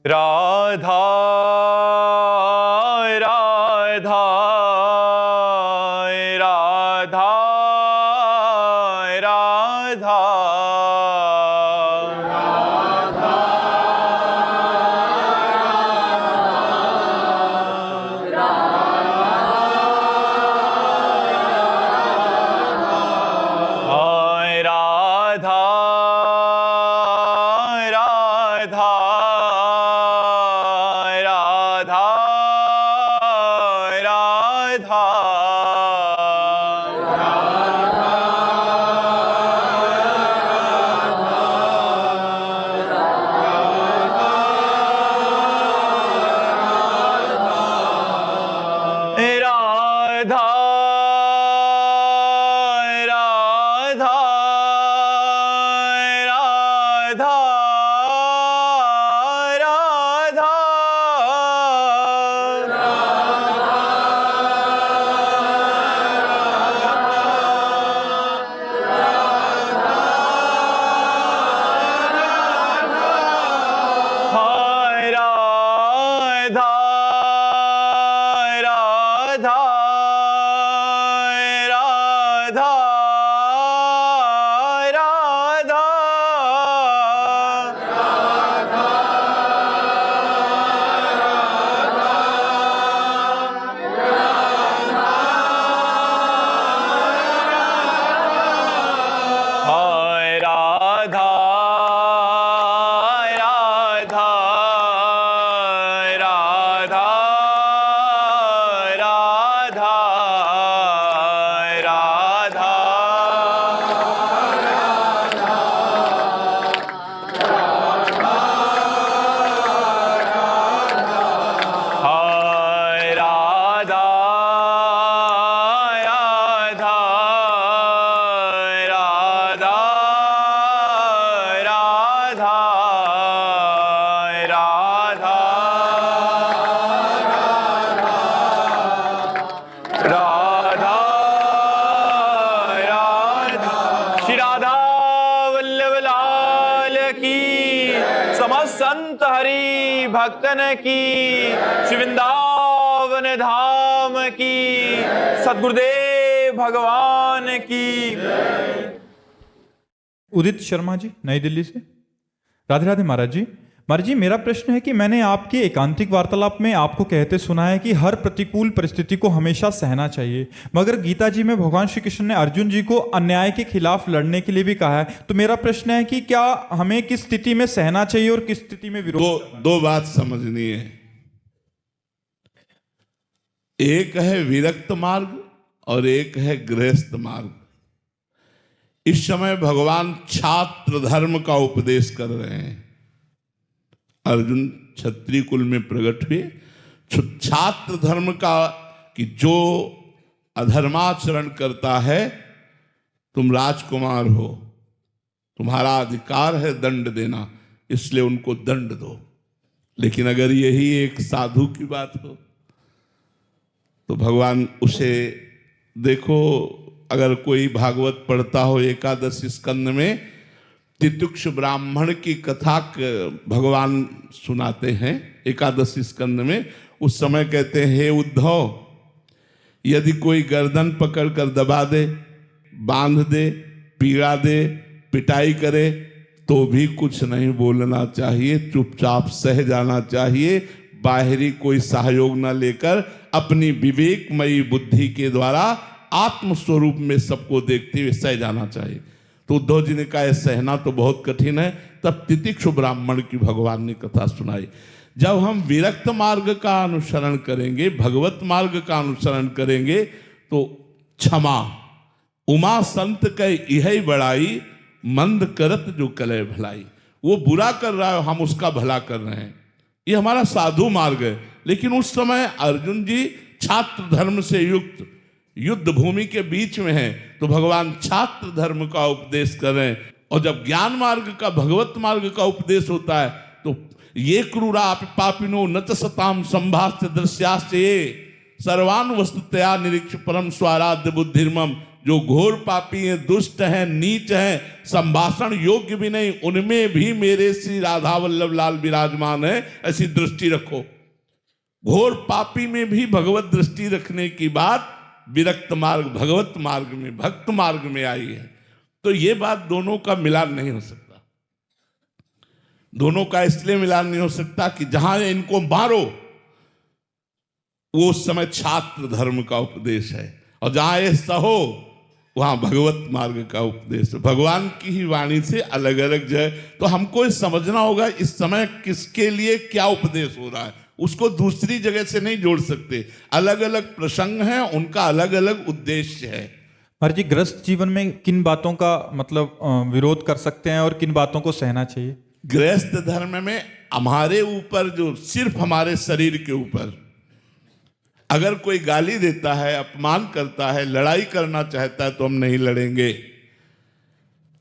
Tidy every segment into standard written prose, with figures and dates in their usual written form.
राधा राधा राधा राधा संत हरि भक्तन की, श्री वृंदावन धाम की, सद्गुरुदेव भगवान की। उदित शर्मा जी, नई दिल्ली से। राधे राधे महाराज जी। महाराज जी, मेरा प्रश्न है कि मैंने आपके एकांतिक वार्तालाप में आपको कहते सुना है कि हर प्रतिकूल परिस्थिति को हमेशा सहना चाहिए, मगर गीता जी में भगवान श्री कृष्ण ने अर्जुन जी को अन्याय के खिलाफ लड़ने के लिए भी कहा है। तो मेरा प्रश्न है कि क्या हमें किस स्थिति में सहना चाहिए और किस स्थिति में विरोध? दो बात समझनी है। एक है विरक्त मार्ग और एक है गृहस्थ मार्ग। इस समय भगवान छात्र धर्म का उपदेश कर रहे हैं। अर्जुन क्षत्रिय कुल में प्रकट हुए। छात्र धर्म का कि जो अधर्माचरण करता है, तुम राजकुमार हो, तुम्हारा अधिकार है दंड देना, इसलिए उनको दंड दो। लेकिन अगर यही एक साधु की बात हो तो भगवान उसे देखो, अगर कोई भागवत पढ़ता हो एकादश स्कंद में तितिक्ष ब्राह्मण की कथा भगवान सुनाते हैं एकादश स्कंद में। उस समय कहते हैं, हे उद्धव, यदि कोई गर्दन पकड़ कर दबा दे, बांध दे, पीड़ा दे, पिटाई करे, तो भी कुछ नहीं बोलना चाहिए, चुपचाप सह जाना चाहिए। बाहरी कोई सहयोग न लेकर अपनी विवेकमयी बुद्धि के द्वारा आत्मस्वरूप में सबको देखते हुए सह जाना चाहिए। तो उद्धव जी ने कहा सहना तो बहुत कठिन है। तब तितिक्षु ब्राह्मण की भगवान ने कथा सुनाई। जब हम विरक्त मार्ग का अनुसरण करेंगे, भगवत मार्ग का अनुसरण करेंगे, तो क्षमा उमा संत कै यही बड़ाई, मंद करत जो कले भलाई। वो बुरा कर रहा है, हम उसका भला कर रहे हैं, ये हमारा साधु मार्ग है। लेकिन उस समय अर्जुन जी छात्र धर्म से युक्त युद्ध भूमि के बीच में है, तो भगवान छात्र धर्म का उपदेश कर रहे हैं। और जब ज्ञान मार्ग का, भगवत मार्ग का उपदेश होता है, तो ये क्रूरा पापिनो न च सताम संभाष्य दृश्याश्च ये सर्वान वस्तुतया निरीक्ष परम स्वाराध्य बुद्धिर्मम। जो घोर पापी हैं, दुष्ट हैं, नीच हैं, संभाषण योग्य भी नहीं, उनमें भी मेरे श्री राधा वल्लभ लाल विराजमान है, ऐसी दृष्टि रखो। घोर पापी में भी भगवत दृष्टि रखने की बात विरक्त मार्ग, भगवत मार्ग में, भक्त मार्ग में आई है। तो ये बात दोनों का मिलान नहीं हो सकता। दोनों का इसलिए मिलान नहीं हो सकता कि जहां इनको मारो वो उस समय छात्र धर्म का उपदेश है, और जहां ये सहो वहां भगवत मार्ग का उपदेश है। भगवान की ही वाणी से अलग अलग जय। तो हमको ये समझना होगा इस समय किसके लिए क्या उपदेश हो रहा है, उसको दूसरी जगह से नहीं जोड़ सकते। अलग अलग प्रसंग हैं, उनका अलग अलग उद्देश्य है। महाराज जी, गृहस्थ जीवन में किन बातों का मतलब विरोध कर सकते हैं और किन बातों को सहना चाहिए? गृहस्थ धर्म में हमारे ऊपर, जो सिर्फ हमारे शरीर के ऊपर अगर कोई गाली देता है, अपमान करता है, लड़ाई करना चाहता है तो हम नहीं लड़ेंगे।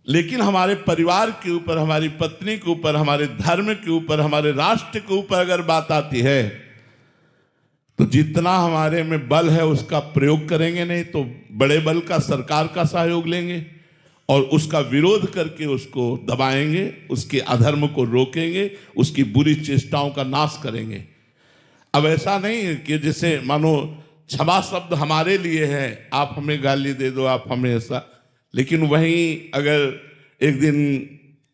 लेकिन हमारे परिवार के ऊपर, हमारी पत्नी के ऊपर, हमारे धर्म के ऊपर, हमारे राष्ट्र के ऊपर अगर बात आती है तो जितना हमारे में बल है उसका प्रयोग करेंगे, नहीं तो बड़े बल का, सरकार का सहयोग लेंगे और उसका विरोध करके उसको दबाएंगे, उसके अधर्म को रोकेंगे, उसकी बुरी चेष्टाओं का नाश करेंगे। अब ऐसा नहीं कि जैसे मानो क्षमा शब्द हमारे लिए है, आप हमें गाली दे दो, आप हमें ऐसा। लेकिन वहीं अगर एक दिन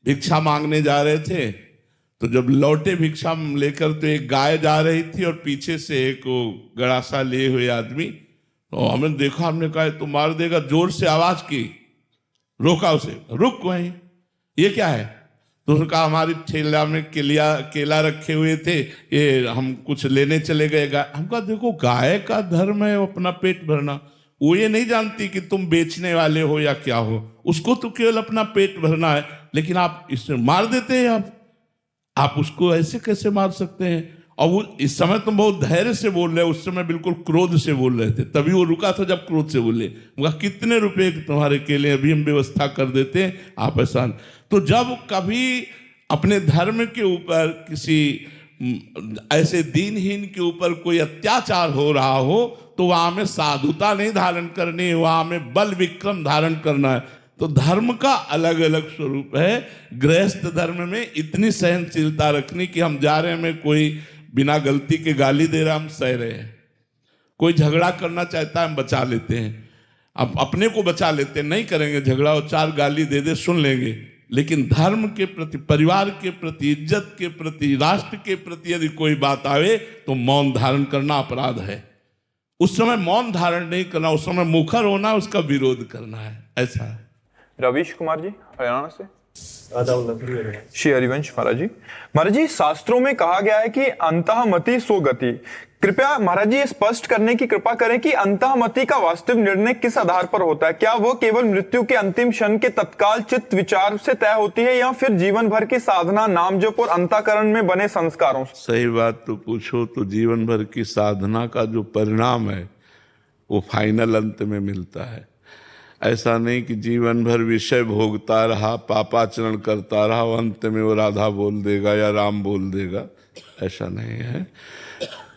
भिक्षा मांगने जा रहे थे तो जब लौटे भिक्षा लेकर तो एक गाय जा रही थी और पीछे से एक गड़ासा लिए हुए आदमी, तो हमने देखा, हमने कहा तो मार देगा, जोर से आवाज की, रोका उसे, रुक वहीं, ये क्या है? तो उसने कहा हमारी ठेला में केला रखे हुए थे, ये हम कुछ लेने चले गए। हम कहा देखो गाय का धर्म है अपना पेट भरना, वो ये नहीं जानती कि तुम बेचने वाले हो या क्या हो, उसको तो केवल अपना पेट भरना है। लेकिन आप इससे मार देते हैं, आप उसको ऐसे कैसे मार सकते हैं? और वो इस समय तुम बहुत धैर्य से बोल रहे हो, उस समय बिल्कुल क्रोध से बोल रहे थे, तभी वो रुका था जब क्रोध से बोले। कितने रुपए तुम्हारे केले, अभी हम व्यवस्था कर देते हैं, आप ऐसा। तो जब कभी अपने धर्म के ऊपर, किसी ऐसे दीनहीन के ऊपर कोई अत्याचार हो रहा हो तो वहां में साधुता नहीं धारण करनी है, वहां में बल विक्रम धारण करना है। तो धर्म का अलग अलग स्वरूप है। गृहस्थ धर्म में इतनी सहनशीलता रखनी कि हम जा रहे हैं, में कोई बिना गलती के गाली दे रहा, हम सह रहे हैं। कोई झगड़ा करना चाहता है, हम बचा लेते हैं, अब अपने को बचा लेते हैं, नहीं करेंगे झगड़ा, और चार गाली दे दे सुन लेंगे। लेकिन धर्म के प्रति, परिवार के प्रति, इज्जत के प्रति, राष्ट्र के प्रति यदि कोई बात आवे तो मौन धारण करना अपराध है। उस समय मौन धारण नहीं करना, उस समय मुखर होना, उसका विरोध करना है, ऐसा है। रवीश कुमार जी हरियाणा से। श्री हरिवंश महाराज जी, शास्त्रों में कहा गया है कि अंतःमति सो गति। कृपया महाराज जी ये स्पष्ट करने की कृपा करें कि अंतःमति का वास्तविक निर्णय किस आधार पर होता है? क्या वह केवल मृत्यु के अंतिम क्षण के तत्काल चित्त विचार से तय होती है, या फिर जीवन भर की साधना, नाम जप और अंतःकरण में बने संस्कारों से? सही बात तो पूछो तो जीवन भर की साधना का जो परिणाम है वो फाइनल अंत में मिलता है। ऐसा नहीं कि जीवन भर विषय भोगता रहा, पापाचरण करता रहा, अंत में वो राधा बोल देगा या राम बोल देगा, ऐसा नहीं है।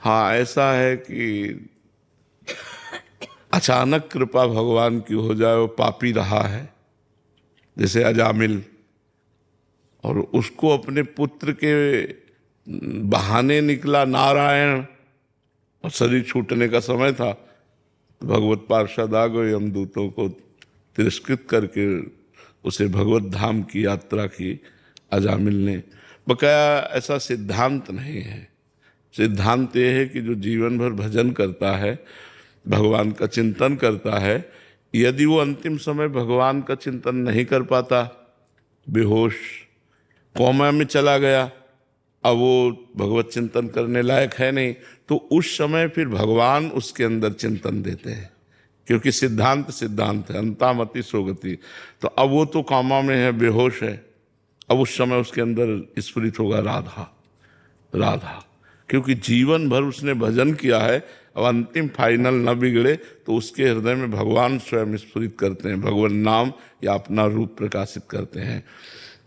हाँ, ऐसा है कि अचानक कृपा भगवान की हो जाए, वो पापी रहा है जैसे अजामिल, और उसको अपने पुत्र के बहाने निकला नारायण, और शरीर छूटने का समय था, तो भगवत पार्षद आ गए, यमदूतों को तिरस्कृत करके उसे भगवत धाम की यात्रा की अजामिल ने। बकाया ऐसा सिद्धांत नहीं है। सिद्धांत ये है कि जो जीवन भर भजन करता है, भगवान का चिंतन करता है, यदि वो अंतिम समय भगवान का चिंतन नहीं कर पाता, बेहोश कोमा में चला गया, अब वो भगवत चिंतन करने लायक है नहीं, तो उस समय फिर भगवान उसके अंदर चिंतन देते हैं, क्योंकि सिद्धांत है, अंतःमति सो गति। तो अब वो तो कामा में है, बेहोश है, अब उस समय उसके अंदर स्फुरित होगा राधा राधा, क्योंकि जीवन भर उसने भजन किया है। अब अंतिम फाइनल न बिगड़े तो उसके हृदय में भगवान स्वयं स्फुरित करते हैं, भगवान नाम या अपना रूप प्रकाशित करते हैं।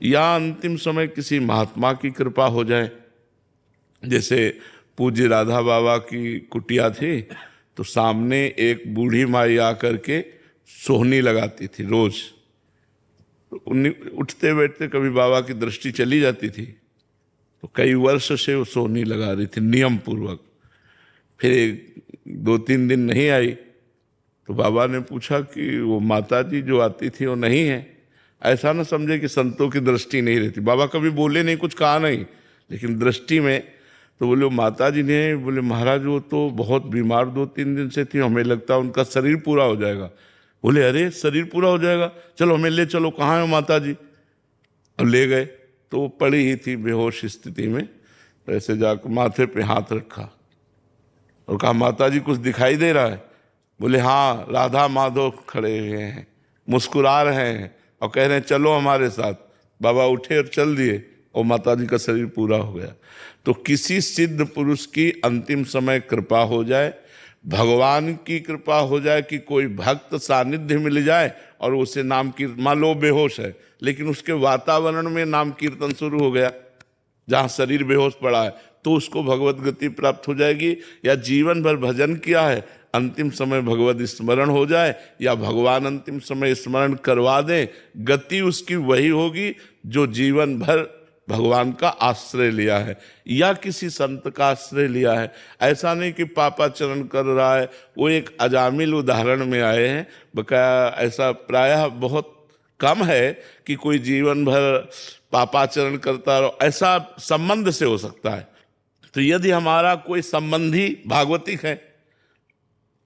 या अंतिम समय किसी महात्मा की कृपा हो जाए, जैसे पूज्य राधा बाबा की कुटिया थी, तो सामने एक बूढ़ी माई आकर के सोहनी लगाती थी रोज। तो उठते बैठते कभी बाबा की दृष्टि चली जाती थी, तो कई वर्ष से वो सोहनी लगा रही थी नियम पूर्वक। फिर 2-3 दिन नहीं आई तो बाबा ने पूछा कि वो माता जी जो आती थी वो नहीं है। ऐसा ना समझे कि संतों की दृष्टि नहीं रहती, बाबा कभी बोले नहीं, कुछ कहा नहीं, लेकिन दृष्टि में तो बोले वो माता जी ने, बोले महाराज वो तो बहुत बीमार 2-3 दिन से थी, हमें लगता है उनका शरीर पूरा हो जाएगा। बोले अरे शरीर पूरा हो जाएगा, चलो हमें ले चलो, कहाँ है माता जी। अब ले गए तो वो पड़ी ही थी बेहोश स्थिति में। तो ऐसे जाकर माथे पे हाथ रखा और कहा माता जी कुछ दिखाई दे रहा है। बोले हाँ, राधा माधव खड़े हुए हैं, मुस्कुरा रहे हैं और कह रहे हैं चलो हमारे साथ। बाबा उठे और चल दिए और माता जी का शरीर पूरा हो गया। तो किसी सिद्ध पुरुष की अंतिम समय कृपा हो जाए, भगवान की कृपा हो जाए कि कोई भक्त सानिध्य मिल जाए और उसे नाम कीर्तन, मान लो बेहोश है लेकिन उसके वातावरण में नाम कीर्तन शुरू हो गया, जहाँ शरीर बेहोश पड़ा है, तो उसको भगवत गति प्राप्त हो जाएगी। या जीवन भर भजन किया है, अंतिम समय भगवत स्मरण हो जाए या भगवान अंतिम समय स्मरण करवा दें, गति उसकी वही होगी जो जीवन भर भगवान का आश्रय लिया है या किसी संत का आश्रय लिया है। ऐसा नहीं कि पापाचरण कर रहा है। वो एक अजामिल उदाहरण में आए हैं, बकाया ऐसा प्रायः बहुत कम है कि कोई जीवन भर पापाचरण करता रहो, ऐसा संबंध से हो सकता है। तो यदि हमारा कोई संबंधी भागवतिक है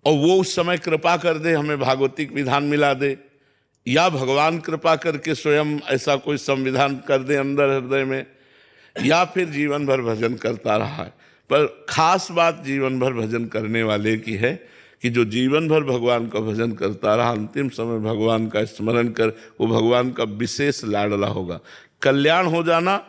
और वो उस समय कृपा कर दे, हमें भागवतिक विधान मिला दे, या भगवान कृपा करके स्वयं ऐसा कोई संविधान कर दे अंदर हृदय में, या फिर जीवन भर भजन करता रहा है। पर खास बात जीवन भर भजन करने वाले की है कि जो जीवन भर भगवान का भजन करता रहा, अंतिम समय भगवान का स्मरण कर, वो भगवान का विशेष लाडला होगा। कल्याण हो जाना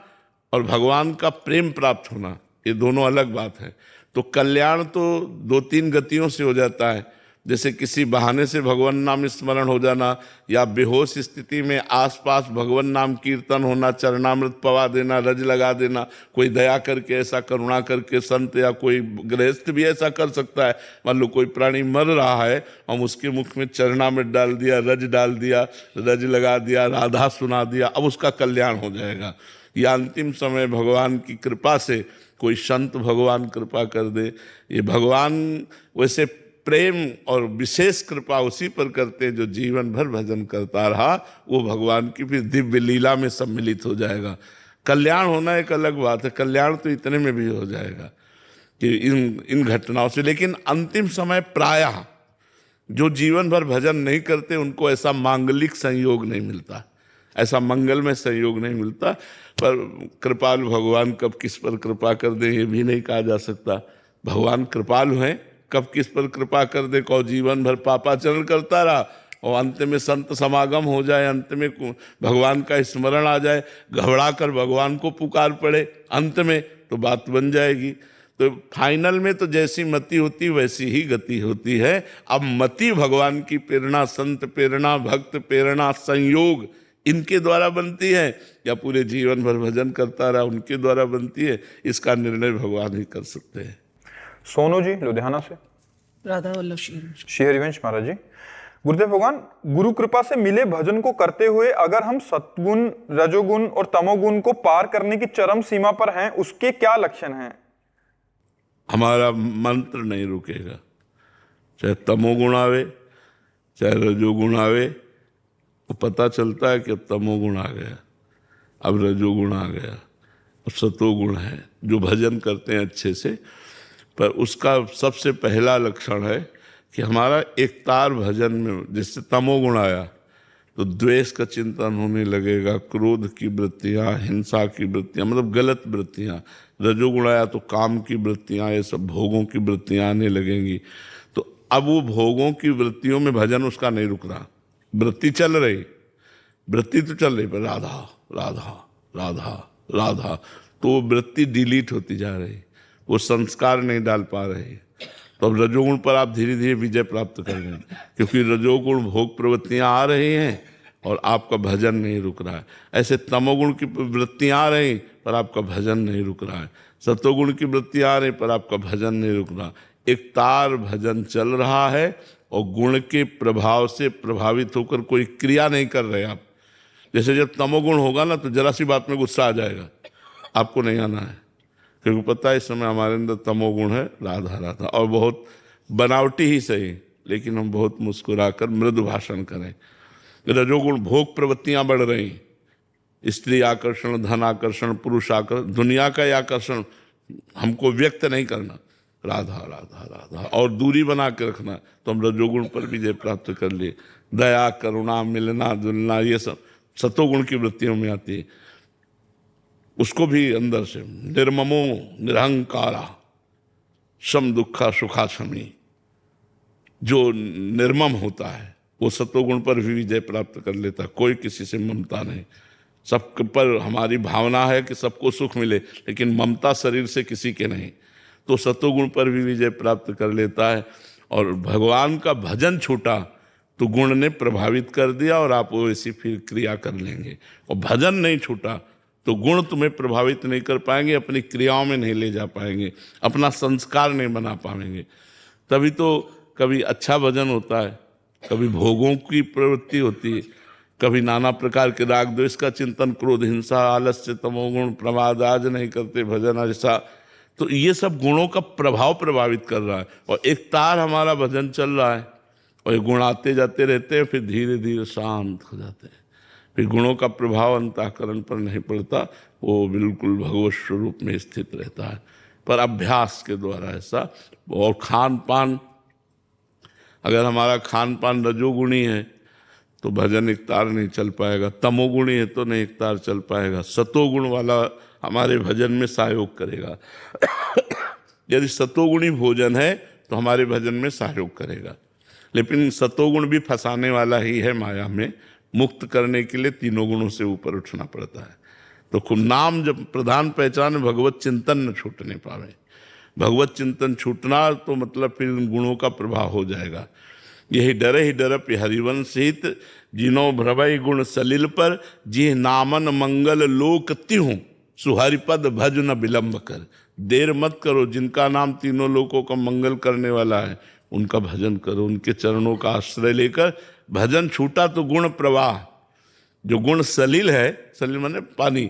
और भगवान का प्रेम प्राप्त होना, ये दोनों अलग बात है। तो कल्याण तो 2-3 गतियों से हो जाता है, जैसे किसी बहाने से भगवान नाम स्मरण हो जाना, या बेहोश स्थिति में आसपास भगवान नाम कीर्तन होना, चरणामृत पवा देना, रज लगा देना, कोई दया करके ऐसा करुणा करके संत या कोई गृहस्थ भी ऐसा कर सकता है। मान लो कोई प्राणी मर रहा है, हम उसके मुख में चरणामृत डाल दिया, रज डाल दिया, रज लगा दिया, राधा सुना दिया, अब उसका कल्याण हो जाएगा। या अंतिम समय भगवान की कृपा से कोई संत भगवान कृपा कर दे, ये भगवान वैसे प्रेम और विशेष कृपा उसी पर करते हैं जो जीवन भर भजन करता रहा, वो भगवान की फिर दिव्य लीला में सम्मिलित हो जाएगा। कल्याण होना एक अलग बात है, कल्याण तो इतने में भी हो जाएगा कि इन घटनाओं से। लेकिन अंतिम समय प्रायः जो जीवन भर भजन नहीं करते उनको ऐसा मांगलिक संयोग नहीं मिलता, ऐसा मंगलमय संयोग नहीं मिलता। पर कृपालु भगवान कब किस पर कृपा कर दे ये भी नहीं कहा जा सकता। भगवान कृपालु हैं, कब किस पर कृपा कर दे, कौ जीवन भर पापाचरण करता रहा और अंत में संत समागम हो जाए, अंत में भगवान का स्मरण आ जाए, घबरा कर भगवान को पुकार पड़े अंत में, तो बात बन जाएगी। तो फाइनल में तो जैसी मति होती वैसी ही गति होती है। अब मति भगवान की प्रेरणा, संत प्रेरणा, भक्त प्रेरणा, संयोग इनके द्वारा बनती है या पूरे जीवन भर भजन करता रहा उनके द्वारा बनती है, इसका निर्णय भगवान ही कर सकते हैं। सोनू जी लुधियाना से। राधा वल्लभ श्री हरिवंश महाराज जी। गुरुदेव भगवान, गुरु कृपा से मिले भजन को करते हुए अगर हम सत्गुण, रजोगुण और तमोगुण को पार करने की चरम सीमा पर हैं, उसके क्या लक्षण हैं? हमारा मंत्र नहीं रुकेगा, चाहे तमोगुण आवे चाहे रजोगुण आवे, वो पता चलता है कि अब तमोगुण आ गया, अब रजोगुण आ गया, अब सतोगुण है जो भजन करते हैं अच्छे से। पर उसका सबसे पहला लक्षण है कि हमारा एकतार भजन में, जिससे तमोगुण आया तो द्वेष का चिंतन होने लगेगा, क्रोध की वृत्तियाँ, हिंसा की वृत्तियाँ, मतलब गलत वृत्तियाँ। रजोगुण आया तो काम की वृत्तियाँ, ये सब भोगों की वृत्तियाँ आने लगेंगी। तो अब वो भोगों की वृत्तियों में भजन उसका नहीं रुक रहा, वृत्ति चल रही, वृत्ति तो चल रही, पर राधा राधा राधा राधा, तो वो वृत्ति डिलीट होती जा रही, वो संस्कार नहीं डाल पा रहे। तो अब रजोगुण पर आप धीरे धीरे विजय प्राप्त करेंगे, क्योंकि रजोगुण भोग प्रवृत्तियां आ रही हैं और आपका भजन नहीं रुक रहा है। ऐसे तमोगुण की वृत्तियां आ रही पर आपका भजन नहीं रुक रहा है, सतोगुण की वृत्तियां आ रही पर आपका भजन नहीं रुक रहा। एक तार भजन चल रहा है और गुण के प्रभाव से प्रभावित होकर कोई क्रिया नहीं कर रहे आप। जैसे जब तमोगुण होगा ना तो जरा सी बात में गुस्सा आ जाएगा, आपको नहीं आना है, क्योंकि पता है इस समय हमारे अंदर तमोगुण है, राधा राधा, और बहुत बनावटी ही सही, लेकिन हम बहुत मुस्कुराकर मृदु भाषण करें। रजोगुण भोग प्रवृत्तियां बढ़ रही, स्त्री आकर्षण, धन आकर्षण, पुरुष आकर्षण, दुनिया का आकर्षण, हमको व्यक्त नहीं करना, राधा राधा राधा, और दूरी बना के रखना, तो हम रजोगुण पर विजय प्राप्त कर लिए। दया, करुणा, मिलना जुलना, ये सब सतोगुण की वृत्तियों में आती है। उसको भी अंदर से निर्ममो निरहंकारा सम दुखा सुखा समी, जो निर्मम होता है वो सतोगुण पर भी विजय प्राप्त कर लेता। कोई किसी से ममता नहीं, सब पर हमारी भावना है कि सबको सुख मिले, लेकिन ममता शरीर से किसी के नहीं, तो सतोगुण पर भी विजय प्राप्त कर लेता है। और भगवान का भजन छूटा तो गुण ने प्रभावित कर दिया और आप वैसी फिर क्रिया कर लेंगे। और भजन नहीं छूटा तो गुण तुम्हें प्रभावित नहीं कर पाएंगे, अपनी क्रियाओं में नहीं ले जा पाएंगे, अपना संस्कार नहीं बना पाएंगे। तभी तो कभी अच्छा भजन होता है, कभी भोगों की प्रवृत्ति होती है, कभी नाना प्रकार के राग द्वेष का चिंतन, क्रोध, हिंसा, आलस्य, तमोगुण, प्रमाद, आज नहीं करते भजन ऐसा। तो ये सब गुणों का प्रभाव प्रभावित कर रहा है। और एक तार हमारा भजन चल रहा है और ये गुण आते जाते रहते हैं, फिर धीरे धीरे शांत हो जाते हैं, फिर गुणों का प्रभाव अंतःकरण पर नहीं पड़ता, वो बिल्कुल भगवत स्वरूप में स्थित रहता है। पर अभ्यास के द्वारा ऐसा। और खान पान, अगर हमारा खान पान रजोगुणी है तो भजन एक तार नहीं चल पाएगा, तमोगुणी है तो नहीं एक तार चल पाएगा, सतोगुण वाला हमारे भजन में सहयोग करेगा। यदि सतोगुणी भोजन है तो हमारे भजन में सहयोग करेगा, लेकिन सतोगुण भी फंसाने वाला ही है माया में। मुक्त करने के लिए तीनों गुणों से ऊपर उठना पड़ता है। तो खूब नाम जब प्रधान पहचान, भगवत चिंतन न छूटने पावे। भगवत चिंतन छूटना तो मतलब फिर उन गुणों का प्रभाव हो जाएगा। यही डर ही डरप हरिवंश हित, जिनो भ्रवै गुण सलिल पर, जी नामन मंगल लोक त्यों, सुहरिपद भज न विलंब कर। देर मत करो, जिनका नाम तीनों लोकों का मंगल करने वाला है उनका भजन करो, उनके चरणों का आश्रय लेकर। भजन छूटा तो गुण प्रवाह, जो गुण सलिल है, सलिल माने पानी,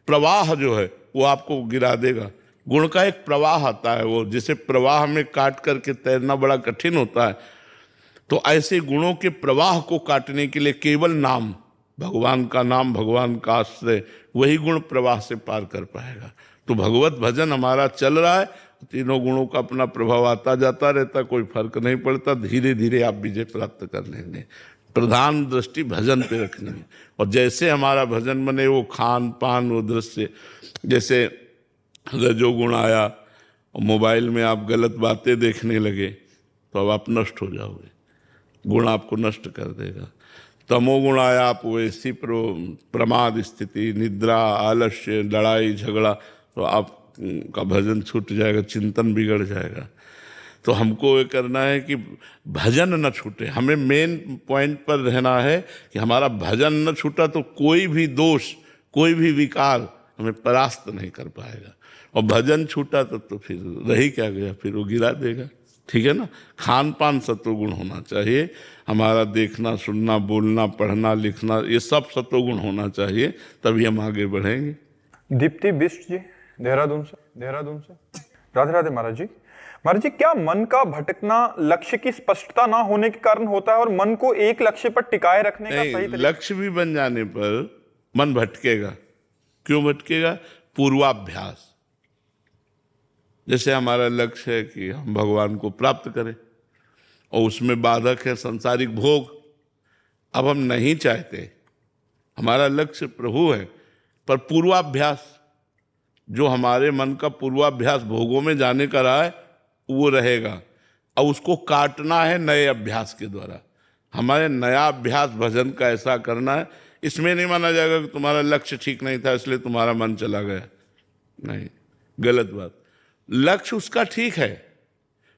प्रवाह जो है वो आपको गिरा देगा। गुण का एक प्रवाह आता है, वो जिसे प्रवाह में काट करके तैरना बड़ा कठिन होता है। तो ऐसे गुणों के प्रवाह को काटने के लिए केवल नाम, भगवान का नाम, भगवान का आश्रय, वही गुण प्रवाह से पार कर पाएगा। तो भगवत भजन हमारा चल रहा है, तीनों गुणों का अपना प्रभाव आता जाता रहता, कोई फर्क नहीं पड़ता, धीरे धीरे आप विजय प्राप्त कर लेंगे। प्रधान दृष्टि भजन पे रखनी है। और जैसे हमारा भजन बने, वो खान पान, वो दृश्य, जैसे रजोगुण आया और मोबाइल में आप गलत बातें देखने लगे तो अब आप नष्ट हो जाओगे, गुण आपको नष्ट कर देगा। तमोगुण आया, आप वैसी प्रमाद स्थिति, निद्रा, आलस्य, लड़ाई झगड़ा, तो आपका भजन छूट जाएगा, चिंतन बिगड़ जाएगा। तो हमको ये करना है कि भजन न छूटे, हमें मेन पॉइंट पर रहना है कि हमारा भजन न छूटा तो कोई भी दोष, कोई भी विकार हमें परास्त नहीं कर पाएगा। और भजन छूटा तो फिर रही क्या गया, फिर वो गिरा देगा। ठीक है ना। खान पान सतोगुण होना चाहिए, हमारा देखना, सुनना, बोलना, पढ़ना, लिखना, ये सब सतोगुण होना चाहिए, तभी हम आगे बढ़ेंगे। दीप्ति बिष्ट जी देहरादून से। राधे राधे महाराज जी। महाराज जी, क्या मन का भटकना लक्ष्य की स्पष्टता ना होने के कारण होता है और मन को एक लक्ष्य पर टिकाए रखने का सही तरीका? लक्ष्य भी बन जाने पर मन भटकेगा। क्यों भटकेगा? पूर्वाभ्यास। जैसे हमारा लक्ष्य है कि हम भगवान को प्राप्त करें और उसमें बाधक है संसारिक भोग। अब हम नहीं चाहते, हमारा लक्ष्य प्रभु है, पर पूर्वाभ्यास, जो हमारे मन का पूर्वाभ्यास भोगों में जाने का रहा है वो रहेगा। अब उसको काटना है नए अभ्यास के द्वारा। हमारे नया अभ्यास भजन का ऐसा करना है, इसमें नहीं माना जाएगा कि तुम्हारा लक्ष्य ठीक नहीं था इसलिए तुम्हारा मन चला गया। नहीं, गलत बात। लक्ष्य उसका ठीक है,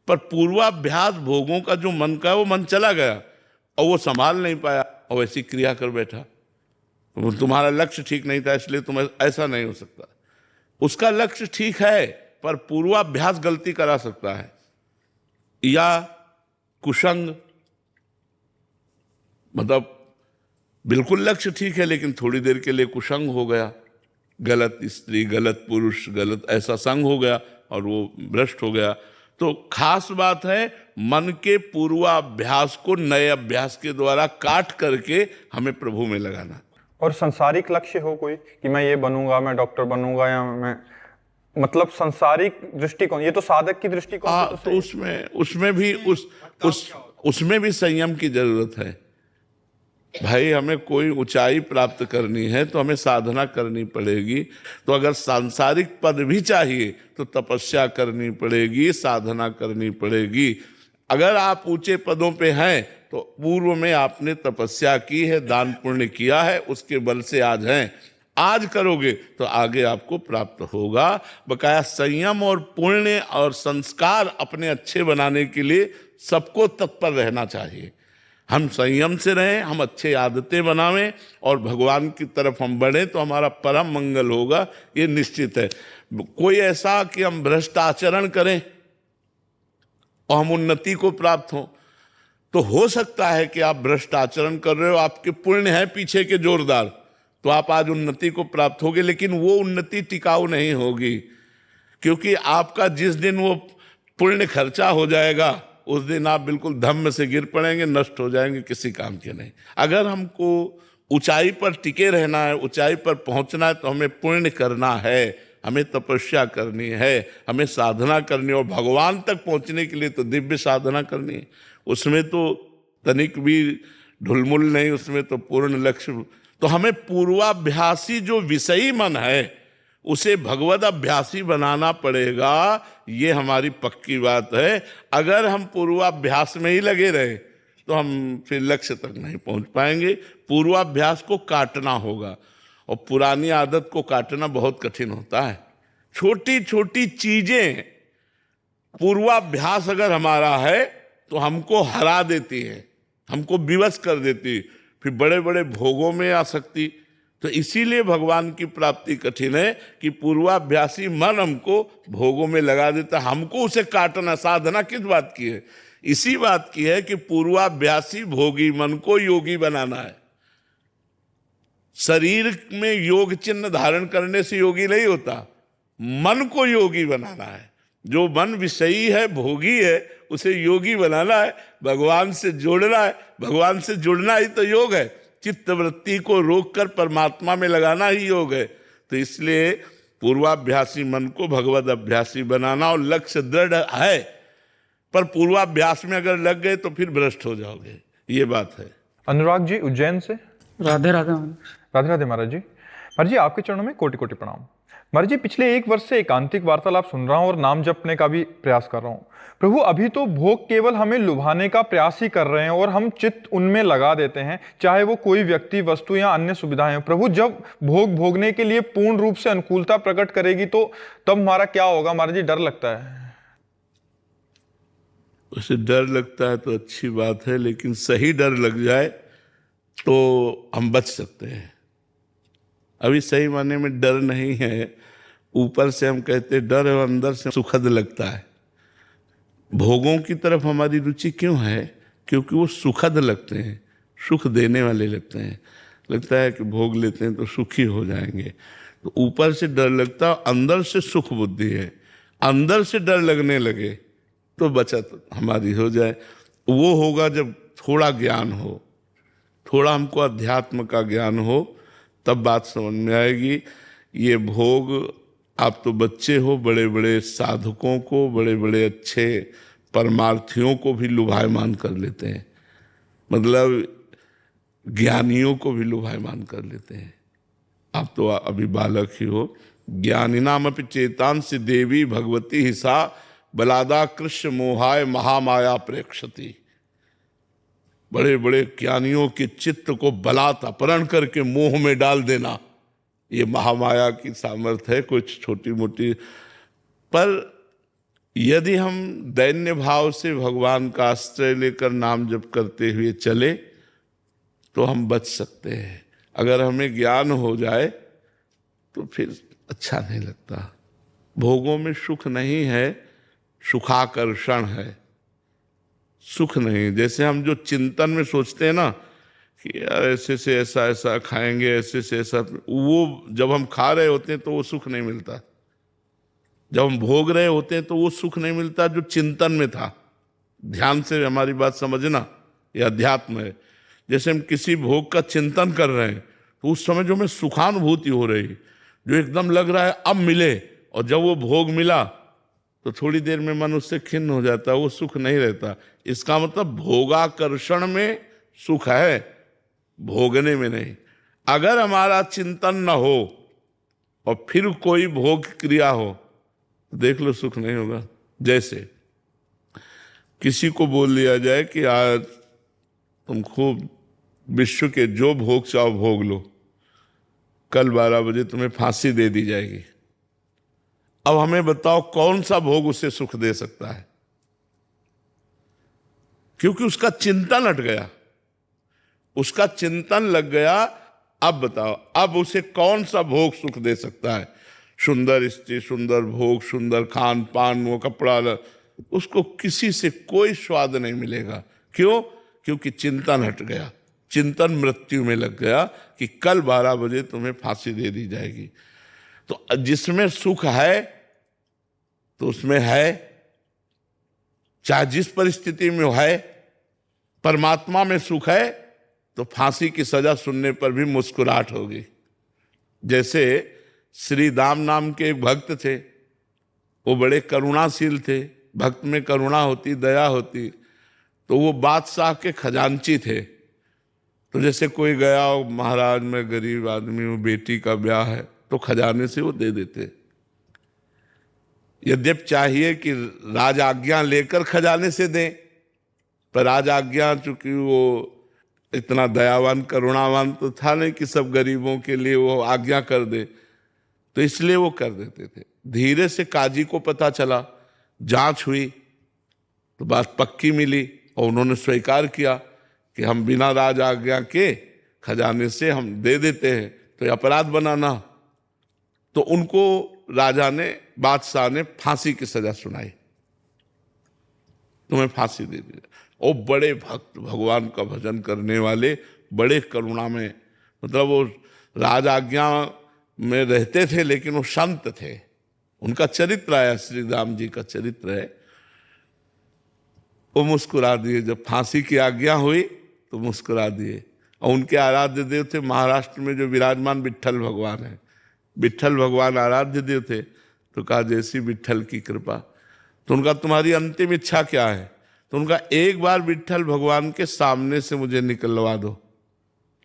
पर पूर्वाभ्यास भोगों का जो मन का है वो मन चला गया और वो संभाल नहीं पाया और वैसी क्रिया कर बैठा। तुम्हारा लक्ष्य ठीक नहीं था इसलिए तुम्हें, ऐसा नहीं हो सकता। उसका लक्ष्य ठीक है पर पूर्वाभ्यास गलती करा सकता है, या कुसंग मतलब बिल्कुल लक्ष्य ठीक है, लेकिन थोड़ी देर के लिए कुसंग हो गया, गलत स्त्री, गलत पुरुष, गलत ऐसा संग हो गया और वो भ्रष्ट हो गया। तो खास बात है मन के पूर्वाभ्यास को नए अभ्यास के द्वारा काट करके हमें प्रभु में लगाना। और सांसारिक लक्ष्य हो कोई कि मैं ये बनूंगा, मैं डॉक्टर बनूंगा, या मैं मतलब सांसारिक दृष्टिकोण, ये तो साधक की दृष्टिकोण तो उसमें भी संयम की जरूरत है भाई। हमें कोई ऊंचाई प्राप्त करनी है तो हमें साधना करनी पड़ेगी। तो अगर सांसारिक पद भी चाहिए तो तपस्या करनी पड़ेगी, साधना करनी पड़ेगी। अगर आप ऊंचे पदों पे हैं तो पूर्व में आपने तपस्या की है, दान पुण्य किया है, उसके बल से आज हैं। आज करोगे तो आगे आपको प्राप्त होगा। बकाया संयम और पुण्य और संस्कार अपने अच्छे बनाने के लिए सबको तत्पर रहना चाहिए। हम संयम से रहें, हम अच्छे आदतें बनावें और भगवान की तरफ हम बढ़ें तो हमारा परम मंगल होगा, ये निश्चित है। कोई ऐसा कि हम भ्रष्ट आचरण करें और हम उन्नति को प्राप्त हों, तो हो सकता है कि आप भ्रष्ट आचरण कर रहे हो, आपके पुण्य है पीछे के जोरदार, तो आप आज उन्नति को प्राप्त होगे, लेकिन वो उन्नति टिकाऊ नहीं होगी, क्योंकि आपका जिस दिन वो पुण्य खर्चा हो जाएगा उस दिन आप बिल्कुल धम्म से गिर पड़ेंगे, नष्ट हो जाएंगे, किसी काम के नहीं। अगर हमको ऊंचाई पर टिके रहना है, ऊंचाई पर पहुंचना है, तो हमें पुण्य करना है, हमें तपस्या करनी है, हमें साधना करनी है। और भगवान तक पहुंचने के लिए तो दिव्य साधना करनी है, उसमें तो तनिक भी ढुलमुल नहीं, उसमें तो पूर्ण लक्ष्य। तो हमें पूर्वाभ्यासी जो विषयी मन है उसे भगवद अभ्यासी बनाना पड़ेगा, ये हमारी पक्की बात है। अगर हम पूर्वाभ्यास में ही लगे रहे तो हम फिर लक्ष्य तक नहीं पहुंच पाएंगे। पूर्वाभ्यास को काटना होगा, और पुरानी आदत को काटना बहुत कठिन होता है। छोटी छोटी चीजें पूर्वाभ्यास अगर हमारा है तो हमको हरा देती है, हमको विवश कर देती, फिर बड़े बड़े भोगों में आसक्ति। तो इसीलिए भगवान की प्राप्ति कठिन है कि पूर्वाभ्यासी मन हमको भोगों में लगा देता है, हमको उसे काटना। साधना किस बात की है? इसी बात की है कि पूर्वाभ्यासी भोगी मन को योगी बनाना है। शरीर में योग चिन्ह धारण करने से योगी नहीं होता, मन को योगी बनाना है। जो मन विषयी है, भोगी है, उसे योगी बनाना है, भगवान से जोड़ना है। भगवान से जुड़ना ही तो योग है। चित्त वृत्ति को रोककर परमात्मा में लगाना ही योग है। तो इसलिए पूर्वाभ्यासी मन को भगवद अभ्यासी बनाना, और लक्ष्य दृढ़ है, पर पूर्वाभ्यास में अगर लग गए तो फिर भ्रष्ट हो जाओगे, ये बात है। अनुराग जी उज्जैन से। राधे राधे। राधे राधे महाराज जी। महाराज जी आपके चरणों में कोटि कोटि प्रणाम। महाराज जी पिछले 1 वर्ष से एकांतिक वार्तालाप सुन रहा हूं और नाम जपने का भी प्रयास कर रहा हूं। प्रभु अभी तो भोग केवल हमें लुभाने का प्रयास ही कर रहे हैं और हम चित्त उनमें लगा देते हैं, चाहे वो कोई व्यक्ति, वस्तु या अन्य सुविधाएं हो। प्रभु जब भोग भोगने के लिए पूर्ण रूप से अनुकूलता प्रकट करेगी तो तब हमारा क्या होगा? महाराज जी डर लगता है। उसे डर लगता है तो अच्छी बात है, लेकिन सही डर लग जाए तो हम बच सकते हैं। अभी सही माने में डर नहीं है, ऊपर से हम कहते डर है और अंदर से सुखद लगता है। भोगों की तरफ हमारी रुचि क्यों है? क्योंकि वो सुखद लगते हैं, सुख देने वाले लगते हैं। लगता है कि भोग लेते हैं तो सुखी हो जाएंगे, तो ऊपर से डर लगता है, अंदर से सुख बुद्धि है। अंदर से डर लगने लगे तो बचत हमारी हो जाए। वो होगा जब थोड़ा ज्ञान हो, थोड़ा हमको अध्यात्म का ज्ञान हो, तब बात समझ में आएगी। ये भोग, आप तो बच्चे हो, बड़े बड़े साधकों को, बड़े बड़े अच्छे परमार्थियों को भी लुभायमान कर लेते हैं, मतलब ज्ञानियों को भी लुभायमान कर लेते हैं। आप तो अभी बालक ही हो। ज्ञानिनाम अपि चेतांसि देवी भगवती ही सा बलादा कृष्ण मोहाय महामाया प्रेक्षति। बड़े बड़े ज्ञानियों के चित्त को बलात् अपहरण करके मोह में डाल देना, ये महामाया की सामर्थ्य है। कुछ छोटी मोटी, पर यदि हम दैन्य भाव से भगवान का आश्रय लेकर नाम जप करते हुए चले तो हम बच सकते हैं। अगर हमें ज्ञान हो जाए तो फिर अच्छा नहीं लगता। भोगों में सुख नहीं है, सुखाकर्षण है, सुख नहीं। जैसे हम जो चिंतन में सोचते हैं ना कि यार ऐसे से ऐसा ऐसा खाएंगे, ऐसे से ऐसा, वो जब हम खा रहे होते हैं तो वो सुख नहीं मिलता। जब हम भोग रहे होते हैं तो वो सुख नहीं मिलता जो चिंतन में था। ध्यान से हमारी बात समझना, यह अध्यात्म है। जैसे हम किसी भोग का चिंतन कर रहे हैं तो उस समय जो हमें सुखानुभूति हो रही, जो एकदम लग रहा है अब मिले, और जब वो भोग मिला तो थोड़ी देर में मन उससे खिन्न हो जाता है, वो सुख नहीं रहता। इसका मतलब भोगाकर्षण में सुख है, भोगने में नहीं। अगर हमारा चिंतन न हो और फिर कोई भोग क्रिया हो, देख लो सुख नहीं होगा। जैसे किसी को बोल दिया जाए कि आज तुम खूब विश्व के जो भोग चाहो भोग लो, कल 12 बजे तुम्हें फांसी दे दी जाएगी। अब हमें बताओ कौन सा भोग उसे सुख दे सकता है? क्योंकि उसका चिंतन हट गया, उसका चिंतन लग गया। अब बताओ, अब उसे कौन सा भोग सुख दे सकता है? सुंदर स्त्री, सुंदर भोग, सुंदर खान पान, वो कपड़ा, उसको किसी से कोई स्वाद नहीं मिलेगा। क्यों? क्योंकि चिंतन हट गया। चिंतन मृत्यु में लग गया कि कल 12 बजे तुम्हें फांसी दे दी जाएगी। तो जिसमें सुख है तो उसमें है, चाहे जिस परिस्थिति में है। परमात्मा में सुख है तो फांसी की सजा सुनने पर भी मुस्कुराहट होगी। जैसे श्री दाम नाम के एक भक्त थे, वो बड़े करुणाशील थे। भक्त में करुणा होती, दया होती। तो वो बादशाह के खजांची थे। तो जैसे कोई गया हो, महाराज मैं गरीब आदमी हूँ, बेटी का ब्याह है, तो खजाने से वो दे देते। यद्यप चाहिए कि राज आज्ञा लेकर खजाने से दें, पर राज आज्ञा चूंकि वो इतना दयावान करुणावान तो था नहीं कि सब गरीबों के लिए वो आज्ञा कर दे, तो इसलिए वो कर देते थे। धीरे से काजी को पता चला, जांच हुई तो बात पक्की मिली और उन्होंने स्वीकार किया कि हम बिना राज आज्ञा के खजाने से हम दे देते हैं, तो ये अपराध बनाना। तो उनको राजा ने, बादशाह ने फांसी की सजा सुनाई, तुम्हें फांसी दे दी। और बड़े भक्त, भगवान का भजन करने वाले, बड़े करुणा में, मतलब वो राज आज्ञा में रहते थे लेकिन वो संत थे। उनका चरित्र आया, श्री राम जी का चरित्र है। वो मुस्कुरा दिए, जब फांसी की आज्ञा हुई तो मुस्कुरा दिए। और उनके आराध्य देव थे महाराष्ट्र में जो विराजमान विट्ठल भगवान है, विट्ठल भगवान आराध्य देव थे। तो कहा जैसी विट्ठल की कृपा। तो उनका तुम्हारी अंतिम इच्छा क्या है? तो उनका एक बार विट्ठल भगवान के सामने से मुझे निकलवा दो,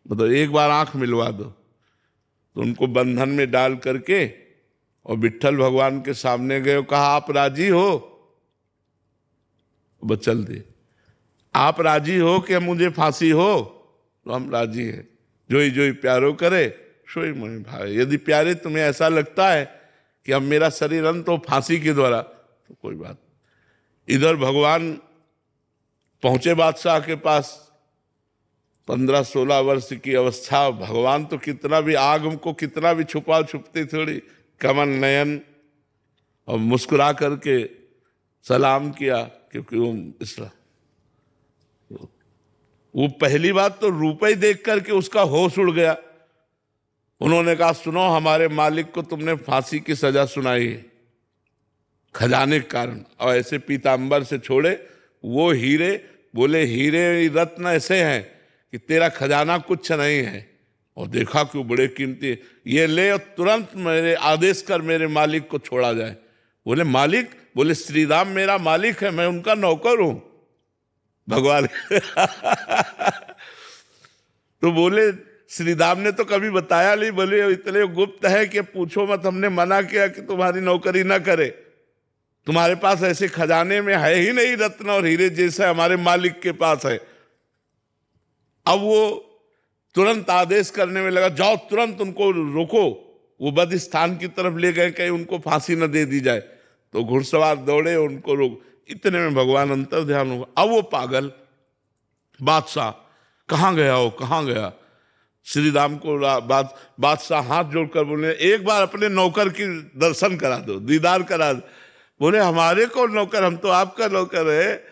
मतलब एक बार आंख मिलवा दो। तो उनको बंधन में डाल करके और विट्ठल भगवान के सामने गए, कहा आप राजी हो? बचल दे, आप राजी हो कि मुझे फांसी हो? तो हम राजी हैं। जोई जोई प्यारो करे सोई मोहि भाए। यदि प्यारे तुम्हें ऐसा लगता है कि अब मेरा शरीर अंत हो फांसी के द्वारा, तो कोई बात। इधर भगवान पहुंचे बादशाह के पास, 15-16 वर्ष की अवस्था। भगवान तो कितना भी आग को कितना भी छुपा, छुपती थोड़ी, कमल नयन, और मुस्कुरा करके सलाम किया, क्योंकि वो इस्लाम। वो पहली बात तो रुपए देख करके उसका होश उड़ गया। उन्होंने कहा सुनो, हमारे मालिक को तुमने फांसी की सजा सुनाई है खजाने के कारण, और ऐसे पीतांबर से छोड़े वो हीरे। बोले हीरे रत्न ऐसे हैं कि तेरा खजाना कुछ नहीं है। और देखा कि वो बड़े कीमती, ये ले और तुरंत मेरे आदेश कर मेरे मालिक को छोड़ा जाए। बोले मालिक? बोले श्री राम मेरा मालिक है, मैं उनका नौकर हूं भगवान। तो बोले श्री राम ने तो कभी बताया नहीं। बोले इतने गुप्त है कि पूछो मत, हमने मना किया कि तुम्हारी नौकरी ना करे। तुम्हारे पास ऐसे खजाने में है ही नहीं रत्न और हीरे जैसे हमारे मालिक के पास है। अब वो तुरंत आदेश करने में लगा, जाओ तुरंत उनको रोको। वो बद स्थान की तरफ ले गए, कहीं उनको फांसी न दे दी जाए। तो घुड़सवार दौड़े, उनको रोक। इतने में भगवान अंतर ध्यान हुआ। अब वो पागल बादशाह कहाँ गया हो, कहाँ गया? श्री राम को बादशाह हाथ जोड़कर बोले एक बार अपने नौकर की दर्शन करा दो, दीदार करा दो। बोले हमारे को नौकर? हम तो आपका नौकर है।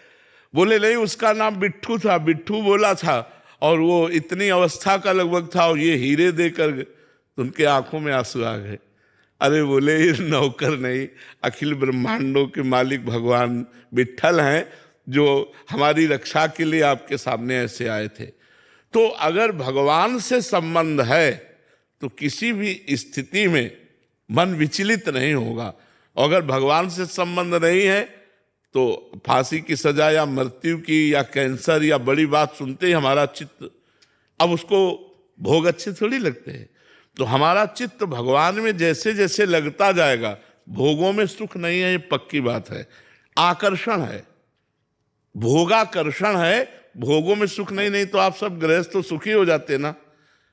बोले नहीं, उसका नाम बिट्ठू था। बिट्ठू बोला था और वो इतनी अवस्था का लगभग था और ये हीरे देकर तो उनके आंखों में आंसू आ गए। अरे बोले ये नौकर नहीं, अखिल ब्रह्मांडों के मालिक भगवान विट्ठल हैं जो हमारी रक्षा के लिए आपके सामने ऐसे आए थे। तो अगर भगवान से संबंध है तो किसी भी स्थिति में मन विचलित नहीं होगा। अगर भगवान से संबंध नहीं है तो फांसी की सजा या मृत्यु की या कैंसर या बड़ी बात सुनते ही हमारा चित्त, अब उसको भोग अच्छे थोड़ी लगते हैं, तो हमारा चित्त भगवान में जैसे जैसे लगता जाएगा, भोगों में सुख नहीं है, ये पक्की बात है, आकर्षण है, भोगाकर्षण है, भोगों में सुख नहीं तो आप सब गृहस्थ तो सुखी हो जाते ना,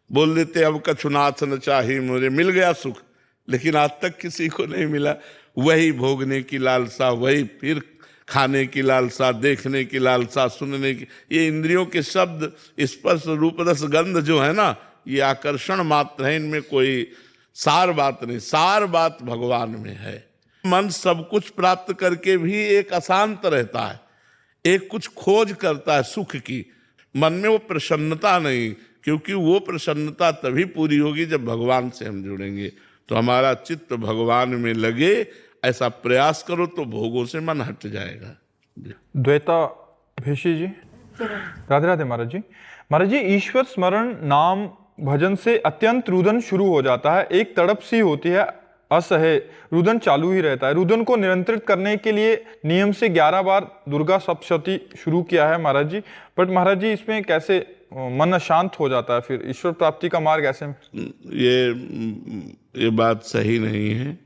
बोल देते अब कछुनाथ न चाही मुझे, मिल गया सुख, लेकिन आज तक किसी को नहीं मिला। वही भोगने की लालसा, वही फिर खाने की लालसा, देखने की लालसा, सुनने की, ये इंद्रियों के शब्द स्पर्श रूप रस गंध जो है ना, ये आकर्षण मात्र है, इनमें कोई सार बात नहीं। सार बात भगवान में है। मन सब कुछ प्राप्त करके भी एक अशांत रहता है, एक कुछ खोज करता है सुख की, मन में वो प्रसन्नता नहीं, क्योंकि वो प्रसन्नता तभी पूरी होगी जब भगवान से हम जुड़ेंगे। तो हमारा चित्त भगवान में लगे, ऐसा प्रयास करो तो भोगों से मन हट जाएगा। द्वैता भेषी जी, राधे राधे महाराज जी। महाराज जी, ईश्वर स्मरण नाम भजन से अत्यंत रुदन शुरू हो जाता है, एक तड़प सी होती है, असह्य रुदन चालू ही रहता है। रुदन को नियंत्रित करने के लिए नियम से 11 बार दुर्गा सप्तशती शुरू किया है महाराज जी, बट महाराज जी इसमें कैसे मन अशांत हो जाता है, फिर ईश्वर प्राप्ति का मार्ग ऐसे में? ये बात सही नहीं है,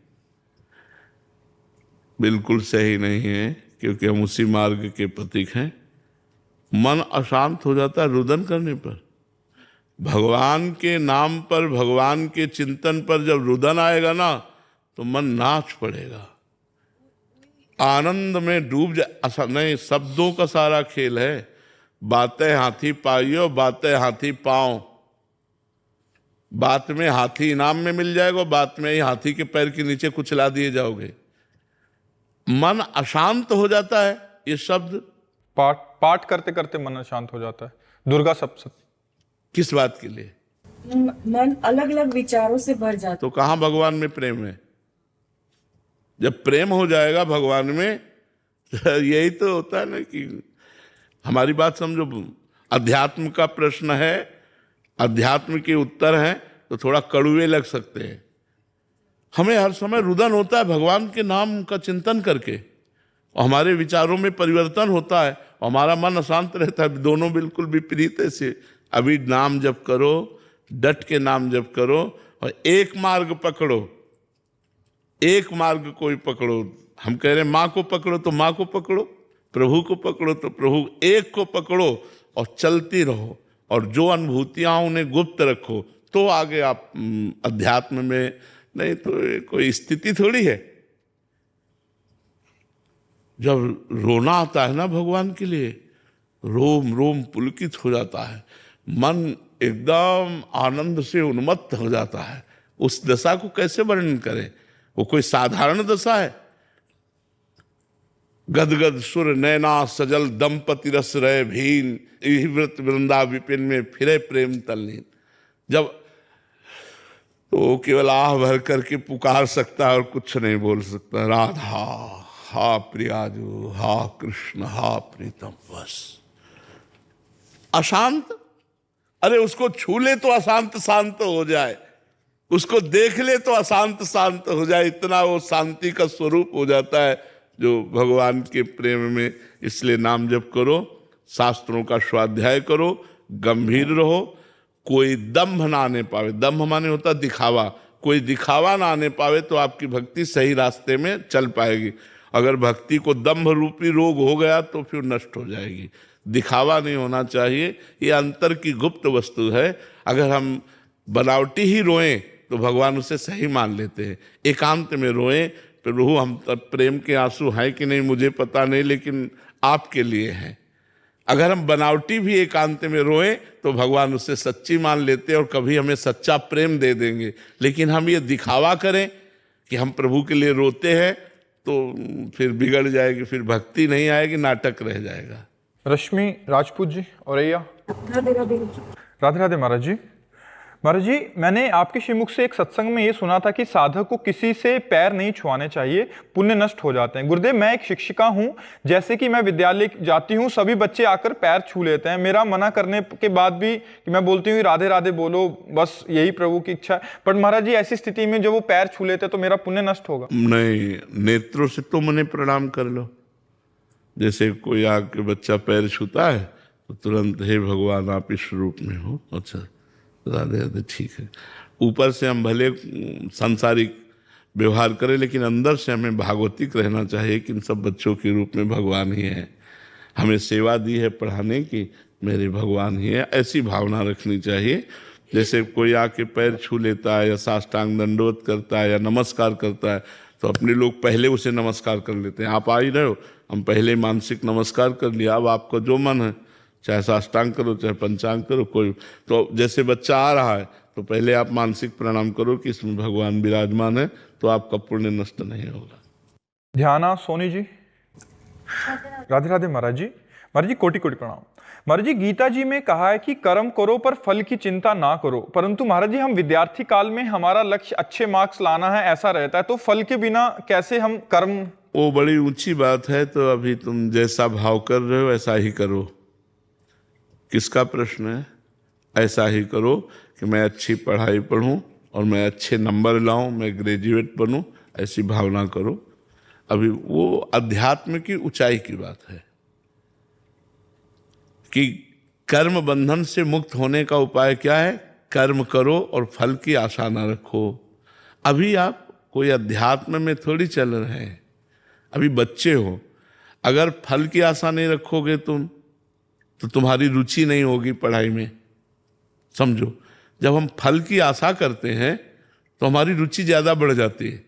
बिल्कुल सही नहीं है, क्योंकि हम उसी मार्ग के प्रतीक हैं। मन अशांत हो जाता है रुदन करने पर। भगवान के नाम पर, भगवान के चिंतन पर जब रुदन आएगा ना तो मन नाच पड़ेगा, आनंद में डूब जाए। नहीं, शब्दों का सारा खेल है, बातें हाथी पाइयो, बातें हाथी पाओ। बात में हाथी इनाम में मिल जाएगा, बात में ही हाथी के पैर के नीचे कुचला दिए जाओगे। मन अशांत हो जाता है, ये शब्द पाठ करते करते मन अशांत हो जाता है। दुर्गा सप्तशती किस बात के लिए? मन अलग अलग विचारों से भर जाता। तो कहाँ भगवान में प्रेम है? जब प्रेम हो जाएगा भगवान में, तो यही तो होता है ना कि हमारी बात समझो, अध्यात्म का प्रश्न है, अध्यात्म के उत्तर हैं तो थोड़ा कड़ुए लग सकते हैं। हमें हर समय रुदन होता है भगवान के नाम का चिंतन करके, और हमारे विचारों में परिवर्तन होता है और हमारा मन अशांत रहता है। दोनों बिल्कुल विपरीत से। अभी नाम जप करो, डट के नाम जप करो, और एक मार्ग पकड़ो, एक मार्ग कोई पकड़ो। हम कह रहे हैं माँ को पकड़ो तो माँ को पकड़ो, प्रभु को पकड़ो तो प्रभु, एक को पकड़ो और चलती रहो, और जो अनुभूतियां उन्हें गुप्त रखो, तो आगे आप अध्यात्म में। नहीं तो कोई स्थिति थोड़ी है। जब रोना आता है ना भगवान के लिए, रोम रोम पुलकित हो जाता है, मन एकदम आनंद से उन्मत्त हो जाता है। उस दशा को कैसे वर्णन करें? वो कोई साधारण दशा है? गदगद सुर नैना सजल दंपति रस रहे भीन, व्रत वृंदा विपिन में फिरे प्रेम तल्लीन। जब तो केवल आह भर करके पुकार सकता है और कुछ नहीं बोल सकता। राधा, हा प्रियाजू, हा कृष्ण, हा प्रीतम, बस अशांत। अरे उसको छू ले तो अशांत शांत हो जाए, उसको देख ले तो अशांत शांत हो जाए, इतना वो शांति का स्वरूप हो जाता है जो भगवान के प्रेम में। इसलिए नाम जप करो, शास्त्रों का स्वाध्याय करो, गंभीर रहो, कोई दंभ ना आने पावे। दंभ माने होता दिखावा, कोई दिखावा ना आने पावे तो आपकी भक्ति सही रास्ते में चल पाएगी। अगर भक्ति को दंभ रूपी रोग हो गया तो फिर नष्ट हो जाएगी। दिखावा नहीं होना चाहिए, ये अंतर की गुप्त वस्तु है। अगर हम बनावटी ही रोएं तो भगवान उसे सही मान लेते हैं। एकांत में रोएं, प्रभु हम तब प्रेम के आंसू हैं कि नहीं मुझे पता नहीं, लेकिन आपके लिए हैं। अगर हम बनावटी भी एकांत में रोएं तो भगवान उसे सच्ची मान लेते हैं और कभी हमें सच्चा प्रेम दे देंगे। लेकिन हम ये दिखावा करें कि हम प्रभु के लिए रोते हैं तो फिर बिगड़ जाएगी, फिर भक्ति नहीं आएगी, नाटक रह जाएगा। रश्मि राजपूत जी, औरैया। राधे राधे। राधे राधे महाराज जी। महाराज जी, मैंने आपके श्रीमुख से एक सत्संग में ये सुना था कि साधक को किसी से पैर नहीं छुआने चाहिए, पुण्य नष्ट हो जाते हैं। गुरुदेव, मैं एक शिक्षिका हूँ, जैसे कि मैं विद्यालय जाती हूँ, सभी बच्चे आकर पैर छू लेते हैं। मेरा मना करने के बाद भी कि मैं बोलती हूँ राधे राधे बोलो, बस यही प्रभु की इच्छा है, पर महाराज जी ऐसी स्थिति में जब वो पैर छू लेते तो मेरा पुण्य नष्ट होगा? नहीं, नेत्रों से तुम उन्हें प्रणाम कर लो। जैसे कोई आके बच्चा पैर छूता है तो तुरंत हे भगवान आप इस रूप में हो, अच्छा राधे राधे, ठीक है। ऊपर से हम भले सांसारिक व्यवहार करें, लेकिन अंदर से हमें भागवतिक रहना चाहिए कि इन सब बच्चों के रूप में भगवान ही है, हमें सेवा दी है पढ़ाने की, मेरे भगवान ही है, ऐसी भावना रखनी चाहिए। जैसे कोई आके पैर छू लेता है या साष्टांग दंडवत करता है या नमस्कार करता है, तो अपने लोग पहले उसे नमस्कार कर लेते हैं। आप आ ही रहे हो, हम पहले मानसिक नमस्कार कर लिया, अब आपका जो मन है, चाहे साष्टांग करो चाहे पंचांग करो, कोई तो जैसे बच्चा आ रहा है तो पहले आप मानसिक प्रणाम करो कि इसमें भगवान विराजमान है, तो आपका पुण्य नष्ट नहीं होगा। ध्याना सोनी जी। राधे राधे महाराज जी। महाराज जी कोटि कोटि प्रणाम। महाराज जी, गीता जी में कहा है कि कर्म करो पर फल की चिंता ना करो, परंतु महाराज जी हम विद्यार्थी काल में हमारा लक्ष्य अच्छे मार्क्स लाना है ऐसा रहता है, तो फल के बिना कैसे हम कर्म? वो बड़ी ऊंची बात है। तो अभी तुम जैसा भाव कर रहे हो ऐसा ही करो। किसका प्रश्न है? ऐसा ही करो कि मैं अच्छी पढ़ाई पढ़ूं और मैं अच्छे नंबर लाऊं, मैं ग्रेजुएट बनूं, ऐसी भावना करो। अभी वो अध्यात्म की ऊंचाई की बात है कि कर्म बंधन से मुक्त होने का उपाय क्या है? कर्म करो और फल की आशा न रखो। अभी आप कोई अध्यात्म में थोड़ी चल रहे हैं, अभी बच्चे हो। अगर फल की आशा नहीं रखोगे तुम, तो तुम्हारी रुचि नहीं होगी पढ़ाई में। समझो, जब हम फल की आशा करते हैं तो हमारी रुचि ज़्यादा बढ़ जाती है।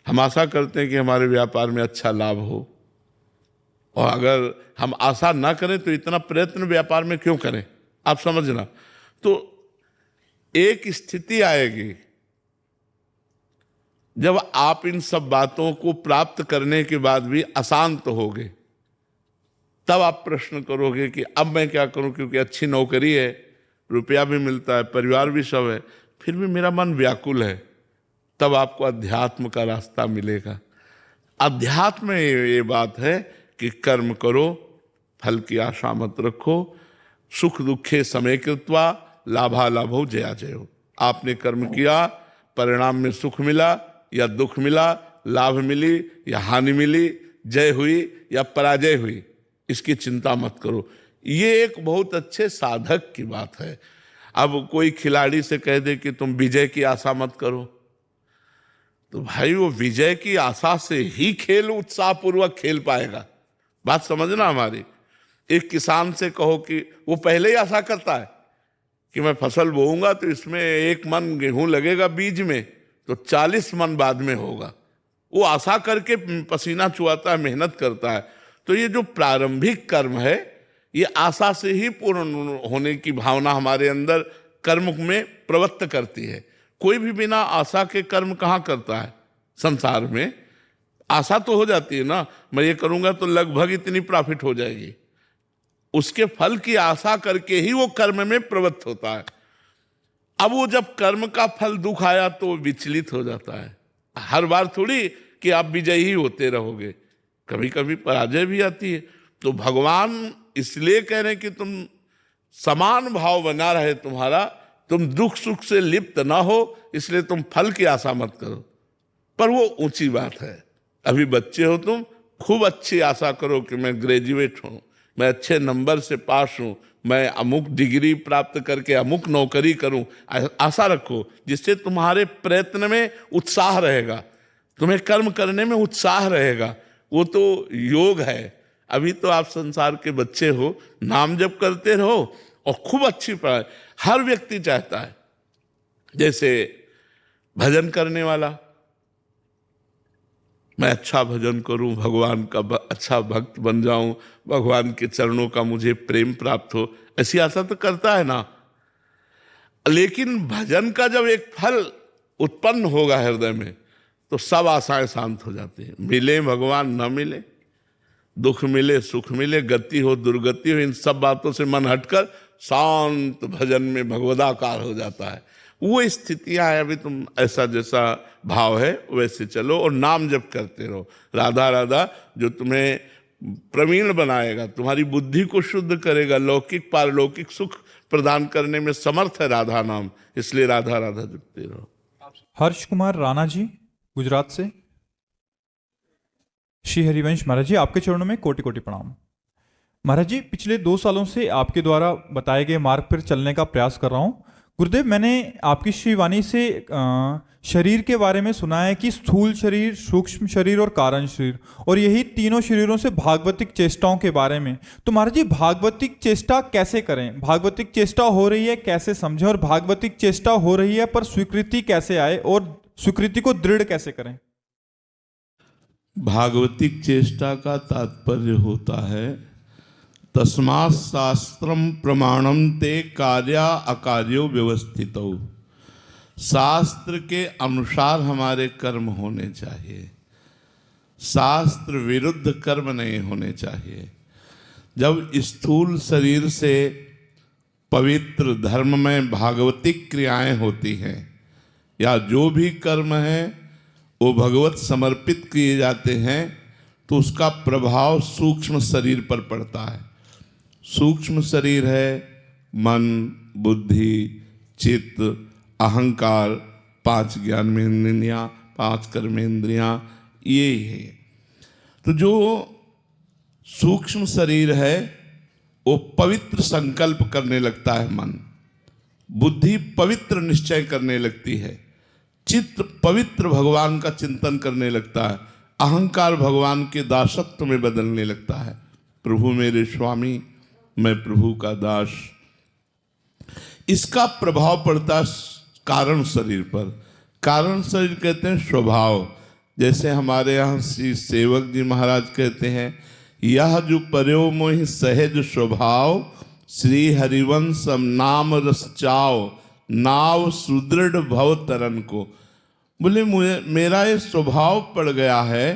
हम आशा करते हैं कि हमारे व्यापार में अच्छा लाभ हो, और अगर हम आशा ना करें तो इतना प्रयत्न व्यापार में क्यों करें? आप समझना। तो एक स्थिति आएगी जब आप इन सब बातों को प्राप्त करने के बाद भी अशांत होगे, तब आप प्रश्न करोगे कि अब मैं क्या करूं, क्योंकि अच्छी नौकरी है, रुपया भी मिलता है, परिवार भी सब है, फिर भी मेरा मन व्याकुल है। तब आपको अध्यात्म का रास्ता मिलेगा। अध्यात्म में ये बात है कि कर्म करो, फल की आशा मत रखो। सुख दुखे समय कृत्वा लाभालाभो जया जयो। आपने कर्म किया, परिणाम में सुख मिला या दुख मिला, लाभ मिली या हानि मिली, जय हुई या पराजय हुई, इसकी चिंता मत करो। ये एक बहुत अच्छे साधक की बात है। अब कोई खिलाड़ी से कह दे कि तुम विजय की आशा मत करो, तो भाई वो विजय की आशा से ही खेल उत्साहपूर्वक खेल पाएगा। बात समझना हमारी। एक किसान से कहो कि वो पहले ही आशा करता है कि मैं फसल बोऊंगा तो इसमें 1 मन गेहूं लगेगा बीज में, तो 40 मन बाद में होगा। वो आशा करके पसीना चुआता है, मेहनत करता है। तो ये जो प्रारंभिक कर्म है, ये आशा से ही पूर्ण होने की भावना हमारे अंदर कर्म में प्रवृत्त करती है। कोई भी बिना आशा के कर्म कहाँ करता है? संसार में आशा तो हो जाती है ना, मैं ये करूंगा तो लगभग इतनी प्रॉफिट हो जाएगी, उसके फल की आशा करके ही वो कर्म में प्रवृत्त होता है। अब वो जब कर्म का फल दुख आया तो विचलित हो जाता है। हर बार थोड़ी कि आप विजयी ही होते रहोगे, कभी कभी पराजय भी आती है। तो भगवान इसलिए कह रहे हैं कि तुम समान भाव बना रहे तुम्हारा, तुम दुख सुख से लिप्त ना हो, इसलिए तुम फल की आशा मत करो। पर वो ऊंची बात है। अभी बच्चे हो तुम, खूब अच्छी आशा करो कि मैं ग्रेजुएट हूं, मैं अच्छे नंबर से पास हूं, मैं अमुक डिग्री प्राप्त करके अमुक नौकरी करूं। आशा रखो, जिससे तुम्हारे प्रयत्न में उत्साह रहेगा, तुम्हें कर्म करने में उत्साह रहेगा। वो तो योग है। अभी तो आप संसार के बच्चे हो, नाम जप करते रहो और खूब अच्छी पढ़ाई। हर व्यक्ति चाहता है, जैसे भजन करने वाला, मैं अच्छा भजन करूं, भगवान का अच्छा भक्त बन जाऊं, भगवान के चरणों का मुझे प्रेम प्राप्त हो, ऐसी आशा तो करता है ना। लेकिन भजन का जब एक फल उत्पन्न होगा हृदय में, तो सब आशाएं शांत हो जाती हैं। मिले भगवान न मिले, दुख मिले सुख मिले, गति हो दुर्गति हो, इन सब बातों से मन हटकर शांत भजन में भगवदाकार हो जाता है। वो स्थितियां हैं। अभी तुम ऐसा जैसा भाव है वैसे चलो और नाम जप करते रहो। राधा राधा जो तुम्हें प्रवीण बनाएगा, तुम्हारी बुद्धि को शुद्ध करेगा, लौकिक पारलौकिक सुख प्रदान करने में समर्थ है राधा नाम, इसलिए राधा राधा जपते रहो। हर्ष कुमार राणा जी गुजरात से। श्री हरिवंश महाराज जी, आपके चरणों में कोटि कोटि प्रणाम। महाराज जी, पिछले 2 सालों से आपके द्वारा बताए गए मार्ग पर चलने का प्रयास कर रहा हूं। गुरुदेव, मैंने आपकी श्री वाणी से शरीर के बारे में सुना है कि स्थूल शरीर, सूक्ष्म शरीर और कारण शरीर, और यही तीनों शरीरों से भागवतिक चेष्टाओं के बारे में। तो महाराज जी, भागवतिक चेष्टा कैसे करें? भागवतिक चेष्टा हो रही है कैसे समझें? और भागवतिक चेष्टा हो रही है पर स्वीकृति कैसे आए और स्वीकृति को दृढ़ कैसे करें? भागवतिक चेष्टा का तात्पर्य होता है तस्मात् शास्त्रम प्रमाणम ते कार्या अकार्यो व्यवस्थितौ। शास्त्र के अनुसार हमारे कर्म होने चाहिए, शास्त्र विरुद्ध कर्म नहीं होने चाहिए। जब स्थूल शरीर से पवित्र धर्म में भागवतिक क्रियाएं होती हैं या जो भी कर्म है वो भगवत समर्पित किए जाते हैं, तो उसका प्रभाव सूक्ष्म शरीर पर पड़ता है। सूक्ष्म शरीर है मन, बुद्धि, चित्त, अहंकार, 5 ज्ञानेंद्रियां, 5 कर्मेंद्रियां, ये ही है। तो जो सूक्ष्म शरीर है वो पवित्र संकल्प करने लगता है मन, बुद्धि पवित्र निश्चय करने लगती है, चित्त पवित्र भगवान का चिंतन करने लगता है, अहंकार भगवान के दासत्व में बदलने लगता है। प्रभु मेरे स्वामी, मैं प्रभु का दास। इसका प्रभाव पड़ता है कारण शरीर पर। कारण शरीर कहते हैं स्वभाव। जैसे हमारे यहाँ श्री सेवक जी महाराज कहते हैं, यह जो पर्यो मोहि सहज स्वभाव, श्री हरिवंश नाम रस चाव, नाव सुदृढ़ भव तरन को। बोले मेरा ये स्वभाव पड़ गया है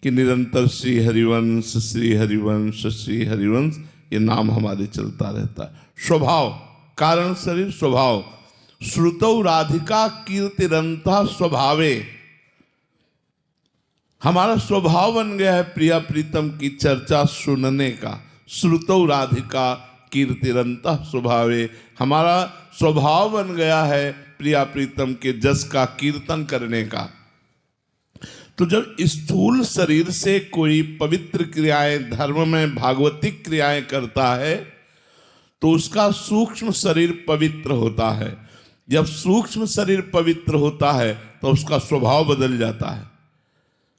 कि निरंतर श्री हरिवंश, श्री हरिवंश, श्री हरिवंश ये नाम हमारे चलता रहता है। स्वभाव, कारण शरीर स्वभाव। श्रुतौ राधिका कीर्तिरंता स्वभावे, हमारा स्वभाव बन गया है प्रिया प्रीतम की चर्चा सुनने का। श्रुतौ राधिका कीर्तिरंता स्वभावे, हमारा स्वभाव बन गया है प्रिया प्रीतम के जस का कीर्तन करने का। तो जब स्थूल शरीर से कोई पवित्र क्रियाएं, धर्म में भागवतिक क्रियाएं करता है, तो उसका सूक्ष्म शरीर पवित्र होता है। जब सूक्ष्म शरीर पवित्र होता है तो उसका स्वभाव बदल जाता है।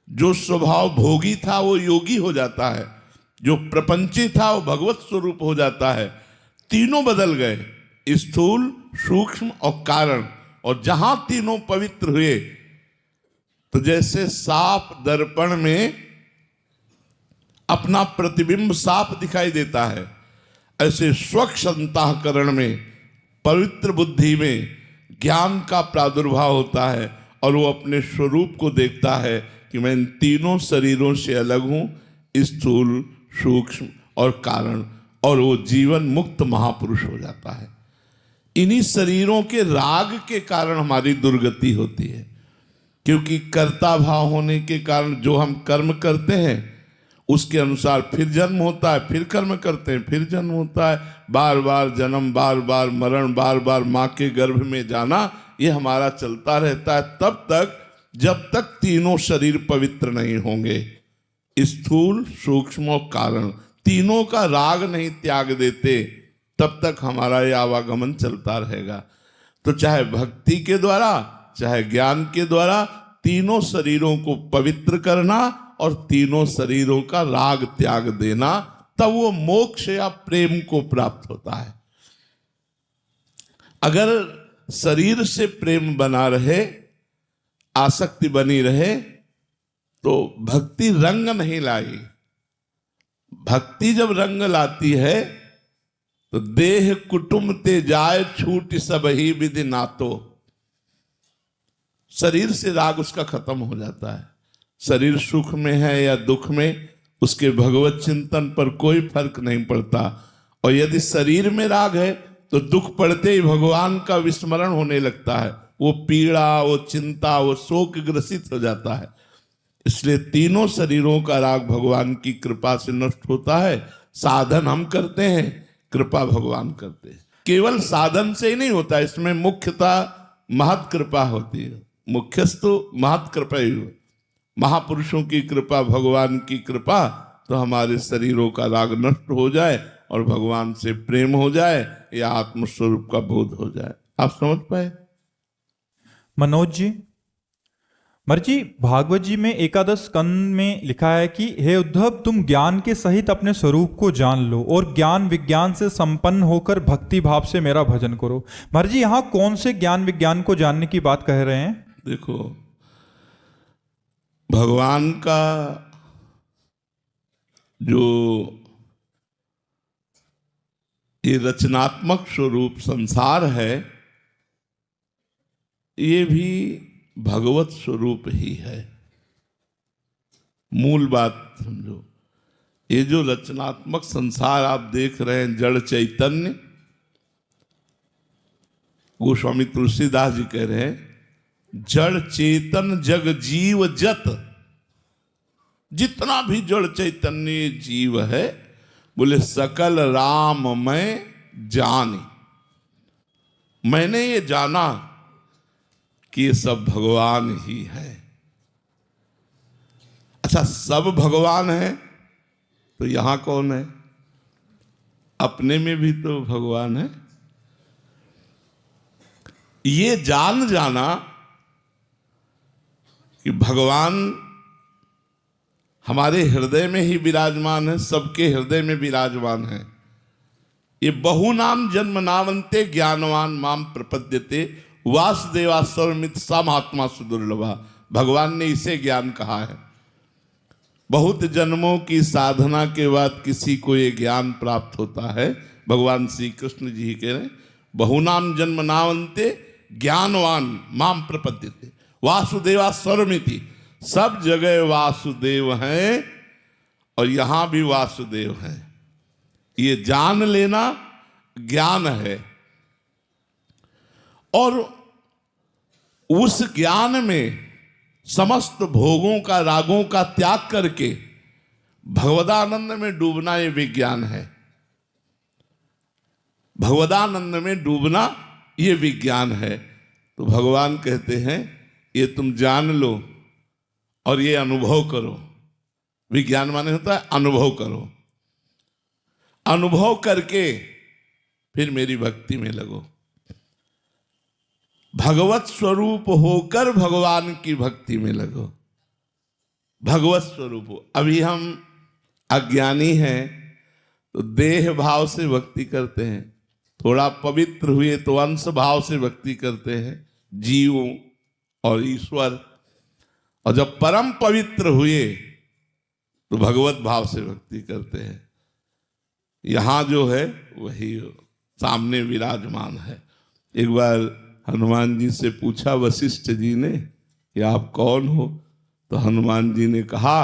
जो स्वभाव भोगी था वो योगी हो जाता है, जो प्रपंची था वो भगवत स्वरूप हो जाता है। तीनों बदल गए, स्थूल, सूक्ष्म और कारण। और जहां तीनों पवित्र हुए, तो जैसे साफ दर्पण में अपना प्रतिबिंब साफ दिखाई देता है, ऐसे स्वच्छ अंतःकरण में, पवित्र बुद्धि में ज्ञान का प्रादुर्भाव होता है और वो अपने स्वरूप को देखता है कि मैं इन तीनों शरीरों से अलग हूं, स्थूल, सूक्ष्म और कारण, और वो जीवन मुक्त महापुरुष हो जाता है। इन्हीं शरीरों के राग के कारण हमारी दुर्गति होती है, क्योंकि कर्ता भाव होने के कारण जो हम कर्म करते हैं उसके अनुसार फिर जन्म होता है, फिर कर्म करते हैं, फिर जन्म होता है, बार बार जन्म, बार बार मरण, बार बार माँ के गर्भ में जाना, ये हमारा चलता रहता है तब तक जब तक तीनों शरीर पवित्र नहीं होंगे। स्थूल, सूक्ष्म और कारण तीनों का राग नहीं त्याग देते, तब तक हमारा ये आवागमन चलता रहेगा। तो चाहे भक्ति के द्वारा, चाहे ज्ञान के द्वारा, तीनों शरीरों को पवित्र करना और तीनों शरीरों का राग त्याग देना, तब वो मोक्ष या प्रेम को प्राप्त होता है। अगर शरीर से प्रेम बना रहे, आसक्ति बनी रहे, तो भक्ति रंग नहीं लाई। भक्ति जब रंग लाती है तो देह कुटुंब ते जाए छूट सब ही विधि नातो। शरीर से राग उसका खत्म हो जाता है। शरीर सुख में है या दुख में, उसके भगवत चिंतन पर कोई फर्क नहीं पड़ता। और यदि शरीर में राग है तो दुख पड़ते ही भगवान का विस्मरण होने लगता है, वो पीड़ा, वो चिंता, वो शोक ग्रसित हो जाता है। इसलिए तीनों शरीरों का राग भगवान की कृपा से नष्ट होता है। साधन हम करते हैं, कृपा भगवान करते हैं। केवल साधन से ही नहीं होता, इसमें मुख्यतः महत कृपा होती है। मुख्यस्तु महत कृपा ही हो, महापुरुषों की कृपा, भगवान की कृपा, तो हमारे शरीरों का राग नष्ट हो जाए और भगवान से प्रेम हो जाए या आत्मस्वरूप का बोध हो जाए। आप समझ पाए? मनोज जी, मर्जी भागवत जी में एकादश स्कंद में लिखा है कि हे उद्धव, तुम ज्ञान के सहित अपने स्वरूप को जान लो और ज्ञान विज्ञान से संपन्न होकर भक्ति भाव से मेरा भजन करो। मर्जी यहाँ कौन से ज्ञान विज्ञान को जानने की बात कह रहे हैं? देखो, भगवान का जो ये रचनात्मक स्वरूप संसार है, ये भी भगवत स्वरूप ही है। मूल बात समझो, ये जो रचनात्मक संसार आप देख रहे हैं, जड़ चैतन्य, गोस्वामी तुलसीदास जी कह रहे हैं, जड़ चेतन जग जीव जत, जितना भी जड़ चैतन्य जीव है, बोले सकल राम मैं जानी, मैंने ये जाना कि ये सब भगवान ही है। अच्छा, सब भगवान है तो यहां कौन है? अपने में भी तो भगवान है। ये जान जाना कि भगवान हमारे हृदय में ही विराजमान है, सबके हृदय में विराजमान है। ये बहुनाम जन्म नावंते ज्ञानवान माम प्रपद्यते वासुदेवा सर्वमित सा महात्मा सुदुर्लभा। भगवान ने इसे ज्ञान कहा है। बहुत जन्मों की साधना के बाद किसी को ये ज्ञान प्राप्त होता है। भगवान श्री कृष्ण जी कह रहे हैं, बहुनाम जन्म नावंते ज्ञानवान माम प्रपद्यते वासुदेवा सर्वमिति। सब जगह वासुदेव हैं और यहां भी वासुदेव हैं। ये जान लेना ज्ञान है। और उस ज्ञान में समस्त भोगों का, रागों का त्याग करके भगवदानंद में डूबना, ये विज्ञान है। भगवदानंद में डूबना ये विज्ञान है। तो भगवान कहते हैं, ये तुम जान लो और ये अनुभव करो। विज्ञान माने होता है अनुभव करो। अनुभव करके फिर मेरी भक्ति में लगो। भगवत स्वरूप होकर भगवान की भक्ति में लगो। भगवत स्वरूप हो। अभी हम अज्ञानी हैं तो देह भाव से भक्ति करते हैं, थोड़ा पवित्र हुए तो अंश भाव से भक्ति करते हैं, जीवों और ईश्वर। और जब परम पवित्र हुए तो भगवत भाव से भक्ति करते हैं। यहां जो है वही सामने विराजमान है। एक बार हनुमान जी से पूछा वशिष्ठ जी ने कि आप कौन हो? तो हनुमान जी ने कहा,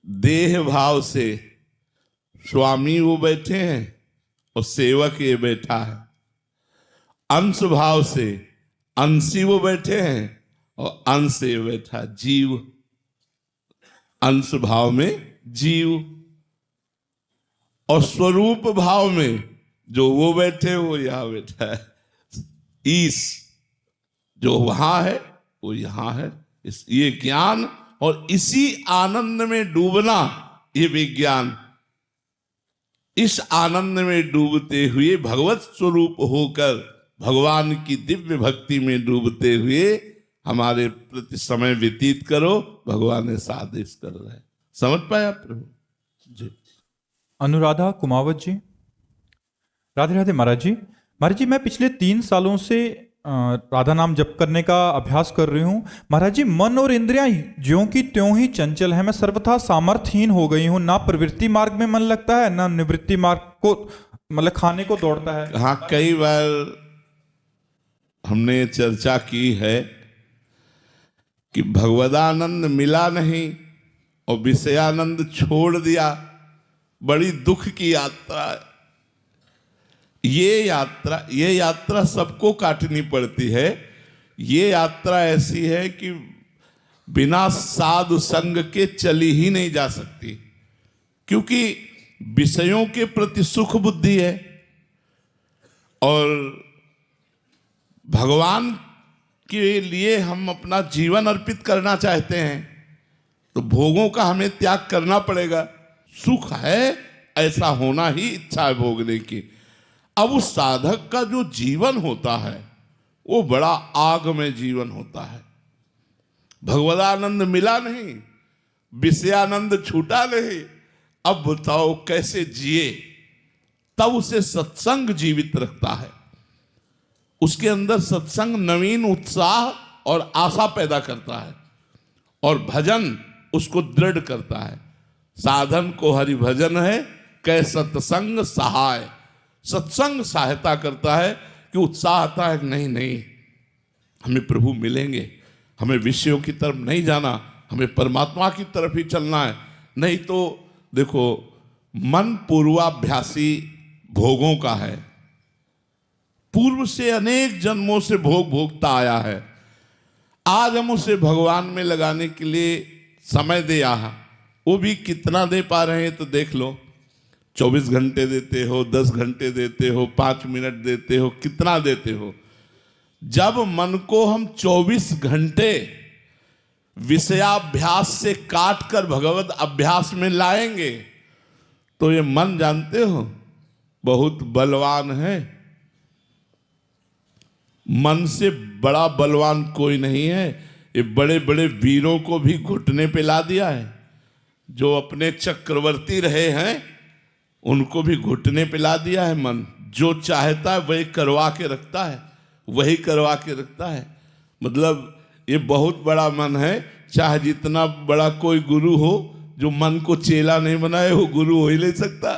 देह भाव से स्वामी वो बैठे हैं और सेवक ये बैठा है। अंश भाव से अंशी वो बैठे हैं और अंश से बैठा जीव। अंश भाव में जीव और स्वरूप भाव में जो वो बैठे वो यहां बैठा है। ईश जो वहां है वो यहां है। ये ज्ञान और इसी आनंद में डूबना ये विज्ञान। इस आनंद में डूबते हुए भगवत स्वरूप होकर भगवान की दिव्य भक्ति में डूबते हुए हमारे प्रति समय व्यतीत करो। भगवान ऐसा आदेश कर रहे हैं। समझ पाए आप प्रभु जी? अनुराधा कुमावत जी, राधे राधे महाराज जी। महाराज जी, मैं पिछले 3 सालों से राधा नाम जप करने का अभ्यास कर रही हूँ। महाराज जी, मन और इंद्रियां ज्यों की त्यों ही चंचल है। मैं सर्वथा सामर्थ्यहीन हो गई हूँ। ना प्रवृत्ति मार्ग में मन लगता है, ना निवृत्ति मार्ग को, मतलब खाने को दौड़ता है। हाँ, कई बार हमने चर्चा की है कि भगवदानंद मिला नहीं और विषयानंद छोड़ दिया बड़ी दुख की यात्रा है। ये यात्रा सबको काटनी पड़ती है। ये यात्रा ऐसी है कि बिना साधु संग के चली ही नहीं जा सकती, क्योंकि विषयों के प्रति सुख बुद्धि है और भगवान के लिए हम अपना जीवन अर्पित करना चाहते हैं, तो भोगों का हमें त्याग करना पड़ेगा। सुख है ऐसा होना ही इच्छा है भोगने की। अब उस साधक का जो जीवन होता है वो बड़ा आग में जीवन होता है। भगवदानंद मिला नहीं, विषयानंद छूटा नहीं, अब बताओ कैसे जिए। तब उसे सत्संग जीवित रखता है, उसके अंदर सत्संग नवीन उत्साह और आशा पैदा करता है और भजन उसको दृढ़ करता है। साधन को हरि भजन है कै सत्संग सहाय। सत्संग सहायता करता है कि उत्साह आता है, नहीं हमें प्रभु मिलेंगे, हमें विषयों की तरफ नहीं जाना, हमें परमात्मा की तरफ ही चलना है। नहीं तो देखो, मन पूर्वाभ्यासी भोगों का है, पूर्व से अनेक जन्मों से भोग भोगता आया है। आज हम उसे भगवान में लगाने के लिए समय दे आया, वो भी कितना दे पा रहे हैं तो देख लो। 24 घंटे देते हो, 10 घंटे देते हो, 5 मिनट देते हो, कितना देते हो। जब मन को हम 24 घंटे विषयाभ्यास से काट कर भगवत अभ्यास में लाएंगे तो ये मन जानते हो बहुत बलवान है। मन से बड़ा बलवान कोई नहीं है। ये बड़े बड़े वीरों को भी घुटने पे ला दिया है। जो अपने चक्रवर्ती रहे हैं उनको भी घुटने पे ला दिया है मन। जो चाहता है वही करवा के रखता है, वही करवा के रखता है। मतलब ये बहुत बड़ा मन है। चाहे जितना बड़ा कोई गुरु हो, जो मन को चेला नहीं बनाए वो गुरु हो ही नहीं सकता।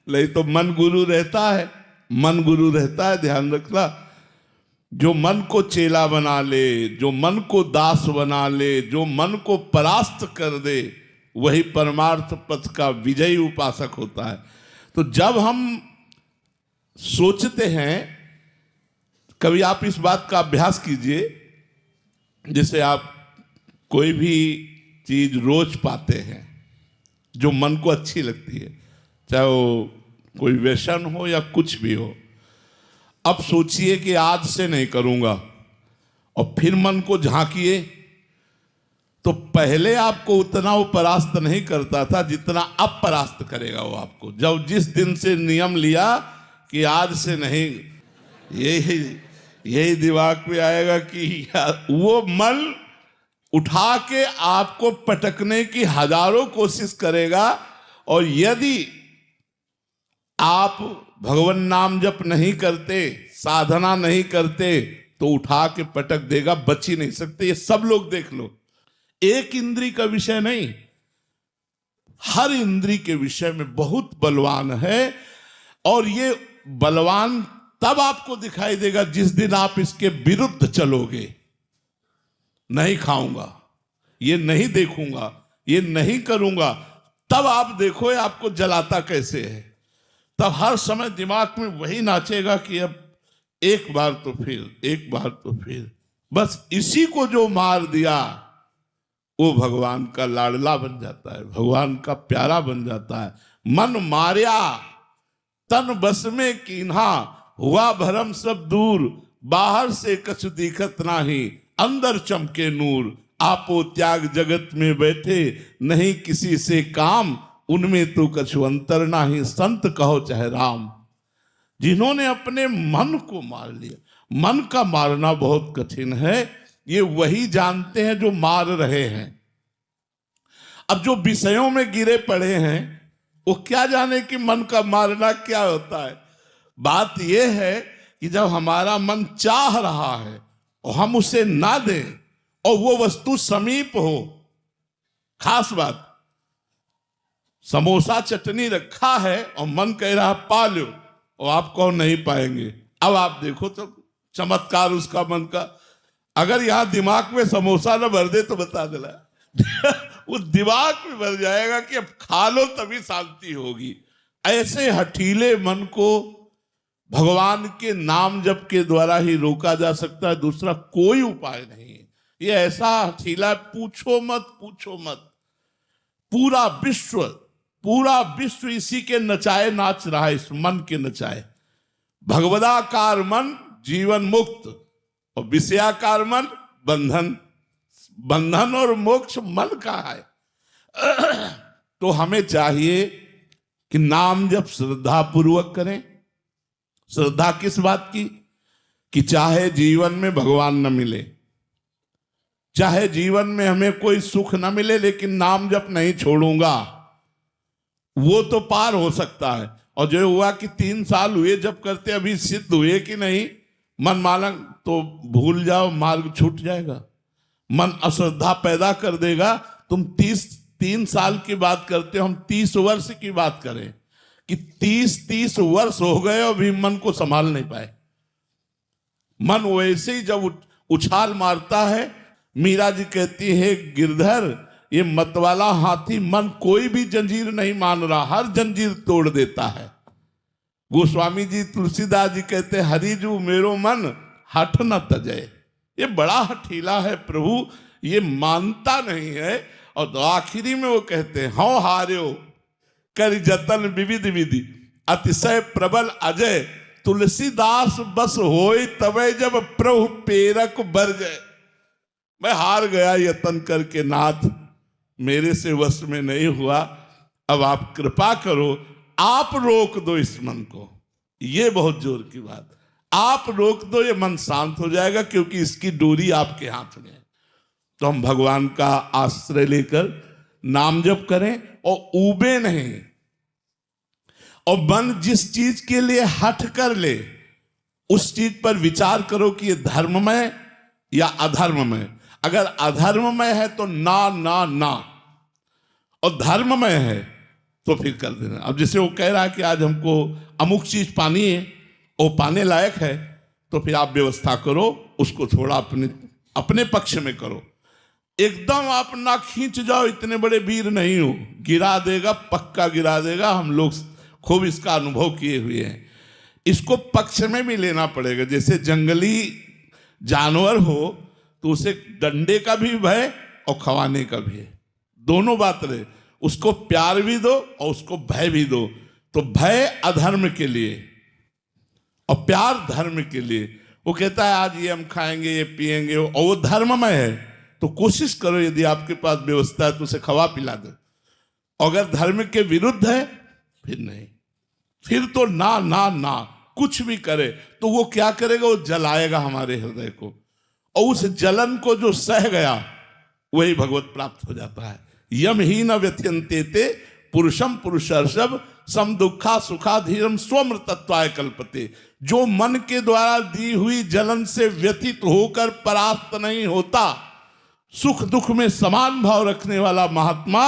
नहीं तो मन गुरु रहता है, मन गुरु रहता है, ध्यान रखना। जो मन को चेला बना ले, जो मन को दास बना ले, जो मन को परास्त कर दे, वही परमार्थ पथ का विजयी उपासक होता है। तो जब हम सोचते हैं, कभी आप इस बात का अभ्यास कीजिए, जैसे आप कोई भी चीज रोज पाते हैं जो मन को अच्छी लगती है, चाहे वो कोई व्यसन हो या कुछ भी हो। अब सोचिए कि आज से नहीं करूंगा, और फिर मन को झांकिए तो पहले आपको उतना वो परास्त नहीं करता था जितना अब परास्त करेगा वो आपको। जब जिस दिन से नियम लिया कि आज से नहीं, यही दिमाग में आएगा कि वो मन उठा के आपको पटकने की हजारों कोशिश करेगा। और यदि आप भगवान नाम जप नहीं करते, साधना नहीं करते, तो उठा के पटक देगा, बच ही नहीं सकते। ये सब लोग देख लो। एक इंद्री का विषय नहीं, हर इंद्री के विषय में बहुत बलवान है। और ये बलवान तब आपको दिखाई देगा जिस दिन आप इसके विरुद्ध चलोगे। नहीं खाऊंगा, ये नहीं देखूंगा, ये नहीं करूंगा, तब आप देखो आपको जलाता कैसे है। तब हर समय दिमाग में वही नाचेगा कि अब एक बार तो फिर, एक बार तो फिर। बस इसी को जो मार दिया वो भगवान का लाडला बन जाता है, भगवान का प्यारा बन जाता है। मन मार्या तन बस में कीन्हा, हुआ भरम सब दूर, बाहर से कछु दिखत नाही, अंदर चमके नूर। आपो त्याग जगत में बैठे, नहीं किसी से काम, उनमें तो कछु अंतर नाही, संत कहो चाहे राम। जिन्होंने अपने मन को मार लिया, मन का मारना बहुत कठिन है, ये वही जानते हैं जो मार रहे हैं। अब जो विषयों में गिरे पड़े हैं वो क्या जाने कि मन का मारना क्या होता है। बात यह है कि जब हमारा मन चाह रहा है और हम उसे ना दें और वो वस्तु समीप हो, खास बात, समोसा चटनी रखा है और मन कह रहा पा लो, और आप कहो नहीं पाएंगे। अब आप देखो तो चमत्कार उसका मन का। अगर यहां दिमाग में समोसा न भर दे तो बता देना, वो दिमाग में भर जाएगा कि अब खा लो तभी शांति होगी। ऐसे हठीले मन को भगवान के नाम जप के द्वारा ही रोका जा सकता है, दूसरा कोई उपाय नहीं है। ये ऐसा हठीला, पूछो मत पूछो मत। पूरा विश्व इसी के नचाए नाच रहा है, इस मन के नचाए। भगवदाकार मन जीवन मुक्त और विषयाकार मन बंधन और मोक्ष मन का है। तो हमें चाहिए कि नाम जब श्रद्धा पूर्वक करें। श्रद्धा किस बात की? कि चाहे जीवन में भगवान न मिले, चाहे जीवन में हमें कोई सुख न मिले, लेकिन नाम जप नहीं छोड़ूंगा, वो तो पार हो सकता है। और जो हुआ कि 3 साल हुए जब करते, अभी सिद्ध हुए कि नहीं, मन मालंग, तो भूल जाओ, मार्ग छूट जाएगा। मन अश्रद्धा पैदा कर देगा। तुम 3 साल की बात करते हो, हम 30 वर्ष की बात करें कि 30 वर्ष हो गए और भी मन को संभाल नहीं पाए। मन वैसे ही जब उछाल मारता है, मीरा जी कहती है, गिरधर ये मतवाला हाथी मन कोई भी जंजीर नहीं मान रहा, हर जंजीर तोड़ देता है। गोस्वामी जी, तुलसीदास जी कहते, हरिजू मेरो मन हठ न तजय। ये बड़ा हठीला है प्रभु, ये मानता नहीं है। और तो आखिरी में वो कहते हैं, हौ हार्यो कर जतन विविध विधि अतिशय प्रबल अजय, तुलसीदास बस होए तबे जब प्रभु पेरक बरजय। मैं हार गया यतन करके नाथ, मेरे से वश में नहीं हुआ, अब आप कृपा करो, आप रोक दो इस मन को। ये बहुत जोर की बात, आप रोक दो, ये मन शांत हो जाएगा, क्योंकि इसकी डोरी आपके हाथ में है। तो हम भगवान का आश्रय लेकर नाम जप करें और ऊबे नहीं। और मन जिस चीज के लिए हठ कर ले, उस चीज पर विचार करो कि ये धर्ममय या अधर्ममय। अगर अधर्ममय है तो ना ना ना, और धर्ममय है तो फिर कर देना। अब जैसे वो कह रहा है कि आज हमको अमुक चीज पानी है, वो पाने लायक है, तो फिर आप व्यवस्था करो, उसको थोड़ा अपने पक्ष में करो। एकदम आप ना खींच जाओ, इतने बड़े वीर नहीं हो, गिरा देगा, पक्का गिरा देगा। हम लोग खूब इसका अनुभव किए हुए हैं। इसको पक्ष में भी लेना पड़ेगा। जैसे जंगली जानवर हो तो उसे डंडे का भी भय और खवाने का भी है, दोनों बात रहे। उसको प्यार भी दो और उसको भय भी दो। तो भय अधर्म के लिए और प्यार धर्म के लिए। वो कहता है आज ये हम खाएंगे, ये पिएंगे, और वो धर्ममय है, तो कोशिश करो यदि आपके पास व्यवस्था है तो उसे खवा पिला दो। अगर धर्म के विरुद्ध है फिर नहीं, फिर तो ना ना ना, कुछ भी करे तो वो क्या करेगा, वो जलाएगा हमारे हृदय को, और उस जलन को जो सह गया वही भगवत प्राप्त हो जाता है। यम ही न व्यथ्यन्ते ते पुरुषम पुरुषर्षभ सम दुखा सुखा धीरम स्वमृतत्वाय कल्पते। जो मन के द्वारा दी हुई जलन से व्यथित होकर परास्त नहीं होता, सुख दुख में समान भाव रखने वाला महात्मा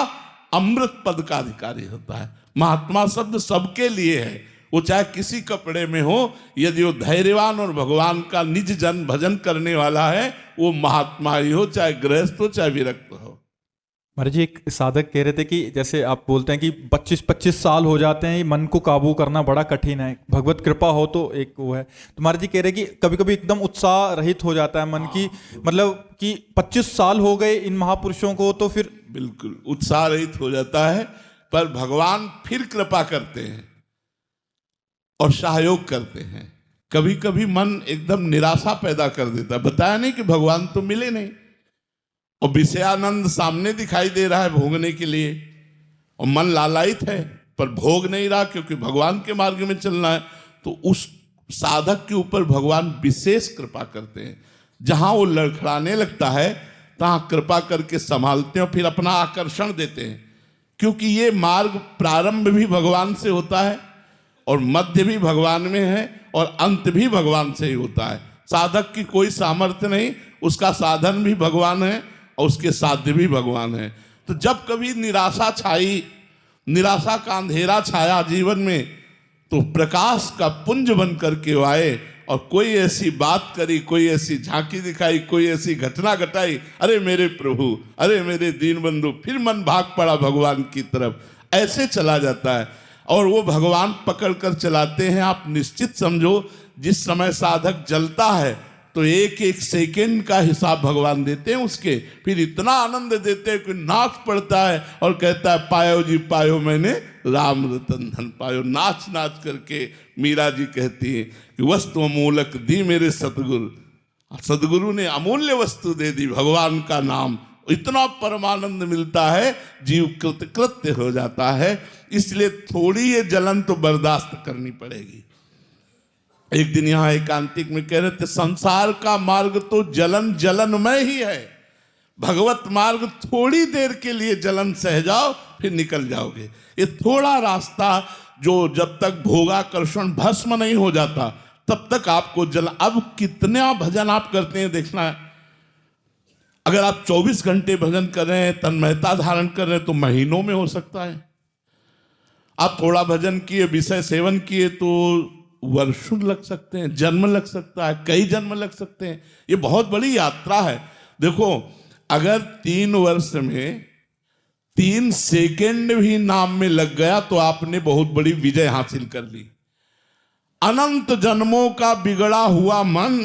अमृत पद का अधिकारी होता है। महात्मा शब्द सबके लिए है, वो चाहे किसी कपड़े में हो, यदि वो धैर्यवान और भगवान का निज जन भजन करने वाला है, वो महात्मा ही हो, चाहे गृहस्थ हो चाहे विरक्त हो। महाराज जी, एक साधक कह रहे थे कि जैसे आप बोलते हैं कि 25-25 साल हो जाते हैं, मन को काबू करना बड़ा कठिन है, भगवत कृपा हो तो एक वो है। तो महाराज जी कह रहे हैं कि कभी कभी एकदम उत्साह रहित हो जाता है मन की, मतलब कि 25 साल हो गए इन महापुरुषों को, तो फिर बिल्कुल उत्साह रहित हो जाता है। पर भगवान फिर कृपा करते हैं और सहयोग करते हैं। कभी कभी मन एकदम निराशा पैदा कर देता है। बताया नहीं कि भगवान तो मिले नहीं, और विषयानंद सामने दिखाई दे रहा है भोगने के लिए, और मन लालायित है पर भोग नहीं रहा, क्योंकि भगवान के मार्ग में चलना है। तो उस साधक के ऊपर भगवान विशेष कृपा करते हैं। जहां वो लड़खड़ाने लगता है तहां कृपा करके संभालते हैं और फिर अपना आकर्षण देते हैं। क्योंकि ये मार्ग प्रारंभ भी भगवान से होता है और मध्य भी भगवान में है और अंत भी भगवान से ही होता है। साधक की कोई सामर्थ्य नहीं, उसका साधन भी भगवान है और उसके साध्य भी भगवान है। तो जब कभी निराशा छाई, निराशा का अंधेरा छाया जीवन में, तो प्रकाश का पुंज बन करके आए और कोई ऐसी बात करी, कोई ऐसी झांकी दिखाई, कोई ऐसी घटना घटाई, अरे मेरे प्रभु, अरे मेरे दीन बंधु, फिर मन भाग पड़ा भगवान की तरफ, ऐसे चला जाता है। और वो भगवान पकड़ कर चलाते हैं। आप निश्चित समझो, जिस समय साधक जलता है तो एक एक सेकेंड का हिसाब भगवान देते हैं उसके, फिर इतना आनंद देते हैं कि नाच पड़ता है और कहता है पायो जी पायो, मैंने राम रतन धन पायो। नाच नाच करके मीरा जी कहती है कि वस्तु अमूलक दी मेरे सतगुरु, सदगुरु ने अमूल्य वस्तु दे दी, भगवान का नाम। इतना परमानंद मिलता है, जीव कृतकृत्य हो जाता है। इसलिए थोड़ी ये जलन तो बर्दाश्त करनी पड़ेगी। एक दिन यहाँ एकांतिक में कह रहे थे, संसार का मार्ग तो जलन जलनमय ही है, भगवत मार्ग थोड़ी देर के लिए जलन सह जाओ फिर निकल जाओगे। ये थोड़ा रास्ता जो जब तक भोगाकर्षण भस्म नहीं हो जाता तब तक आपको जलन। अब कितना भजन आप करते हैं देखना है। अगर आप 24 घंटे भजन कर रहे हैं, तन्मयता धारण कर रहे हैं, तो महीनों में हो सकता है। आप थोड़ा भजन किए, विषय सेवन किए, तो वर्षों लग सकते हैं, जन्म लग सकता है, कई जन्म लग सकते हैं। ये बहुत बड़ी यात्रा है। देखो, अगर 3 वर्ष में 3 सेकेंड भी नाम में लग गया तो आपने बहुत बड़ी विजय हासिल कर ली। अनंत जन्मों का बिगड़ा हुआ मन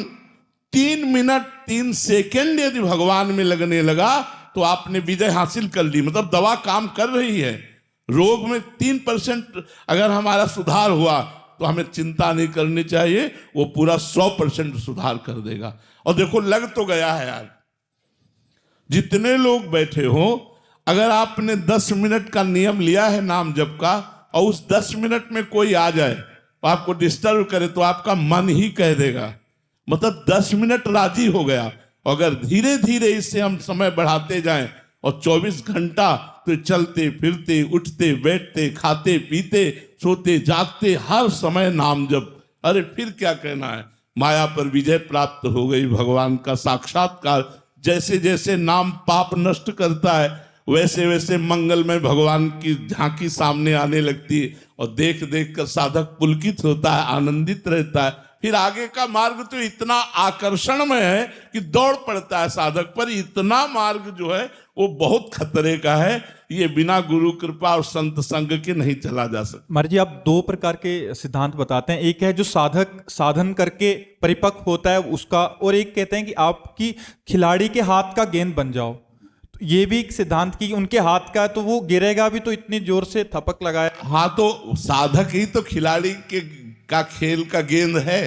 3 मिनट 3 सेकेंड यदि भगवान में लगने लगा तो आपने विजय हासिल कर ली। मतलब दवा काम कर रही है। रोग में 3% अगर हमारा सुधार हुआ तो हमें चिंता नहीं करनी चाहिए, वो पूरा 100% सुधार कर देगा। और देखो, लग तो गया है यार। जितने लोग बैठे हो, अगर आपने 10 मिनट का नियम लिया है नाम जप का, और उस 10 मिनट में कोई आ जाए तो आपको डिस्टर्ब करे, तो आपका मन ही कह देगा, मतलब 10 मिनट राजी हो गया। अगर धीरे धीरे इससे हम समय बढ़ाते जाएं और 24 घंटा तो चलते फिरते, उठते बैठते, खाते पीते, सोते जागते, हर समय नाम जप, अरे फिर क्या कहना है। माया पर विजय प्राप्त हो गई, भगवान का साक्षात्कार। जैसे जैसे नाम पाप नष्ट करता है, वैसे वैसे मंगलमय भगवान की झांकी सामने आने लगती है, और देख देख कर साधक पुलकित होता है, आनंदित रहता है। फिर आगे का मार्ग तो इतना आकर्षणमय है कि दौड़ पड़ता है साधक पर। इतना मार्ग जो है वो बहुत खतरे का है। ये बिना गुरु कृपा और संत संग के नहीं चला जा सकता। महाराज जी, आप 2 प्रकार के सिद्धांत बताते हैं। एक है जो साधक साधन करके परिपक्व होता है उसका, और एक कहते हैं कि आपकी खिलाड़ी के हाथ का गेंद बन जाओ। तो ये भी एक सिद्धांत की उनके हाथ का, तो वो गिरेगा भी तो इतनी जोर से थपक लगाए। हाँ, तो साधक ही तो खिलाड़ी के का खेल का गेंद है,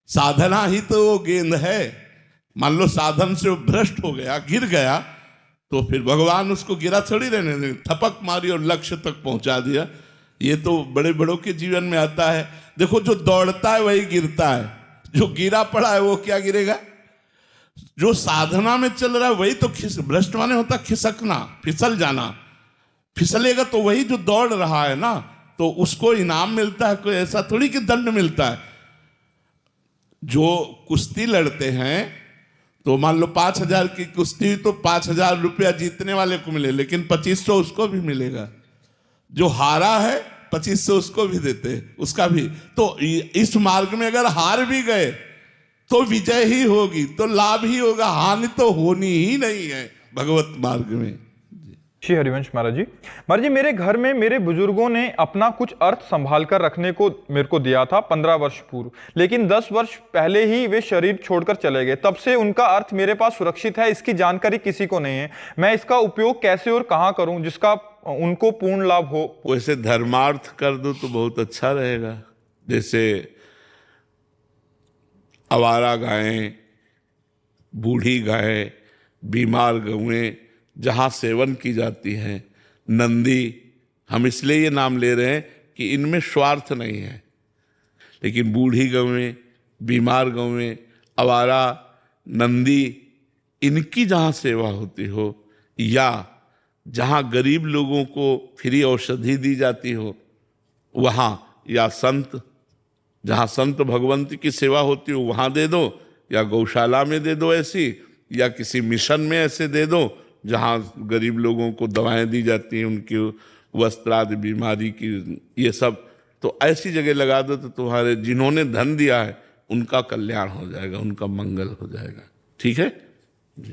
साधना ही तो वो गेंद है। मान लो साधन से वो भ्रष्ट हो गया, गिर गया, तो फिर भगवान उसको गिरा थोड़ी रहने देंगे, थपक मारी और लक्ष्य तक पहुंचा दिया। ये तो बड़े बड़ों के जीवन में आता है। देखो, जो दौड़ता है वही गिरता है, जो गिरा पड़ा है वो क्या गिरेगा। जो साधना में चल रहा है वही तो भ्रष्ट माने होता खिसकना, फिसल जाना। फिसलेगा तो वही जो दौड़ रहा है ना, तो उसको इनाम मिलता है। कोई ऐसा थोड़ी कि दंड मिलता है। जो कुश्ती लड़ते हैं तो मान लो 5000 की कुश्ती, तो 5000 रुपया जीतने वाले को मिले, लेकिन 2500 उसको भी मिलेगा। जो हारा है 2500 उसको भी देते हैं, उसका भी। तो इस मार्ग में अगर हार भी गए तो विजय ही होगी, तो लाभ ही होगा, हानि तो होनी ही नहीं है भगवत मार्ग में। श्री हरिवंश महाराज जी, मेरे घर में मेरे बुजुर्गों ने अपना कुछ अर्थ संभाल कर रखने को मेरे को दिया था 15 वर्ष पूर्व, लेकिन 10 वर्ष पहले ही वे शरीर छोड़कर चले गए। तब से उनका अर्थ मेरे पास सुरक्षित है, इसकी जानकारी किसी को नहीं है। मैं इसका उपयोग कैसे और कहाँ करूं जिसका उनको पूर्ण लाभ हो। वैसे धर्मार्थ कर दो तो बहुत अच्छा रहेगा। जैसे आवारा गायें, बूढ़ी गायें, बीमार गौएं जहाँ सेवन की जाती हैं, नंदी, हम इसलिए ये नाम ले रहे हैं कि इनमें स्वार्थ नहीं है। लेकिन बूढ़ी गौएं, बीमार गौएं, आवारा, नंदी, इनकी जहाँ सेवा होती हो, या जहाँ गरीब लोगों को फ्री औषधि दी जाती हो वहाँ, या संत, जहाँ संत भगवंत की सेवा होती हो वहाँ दे दो, या गौशाला में दे दो ऐसी, या किसी मिशन में ऐसे दे दो जहाँ गरीब लोगों को दवाएं दी जाती हैं, उनकी वस्त्र आदि बीमारी की, ये सब। तो ऐसी जगह लगा दो तो तुम्हारे जिन्होंने धन दिया है उनका कल्याण हो जाएगा, उनका मंगल हो जाएगा। ठीक है।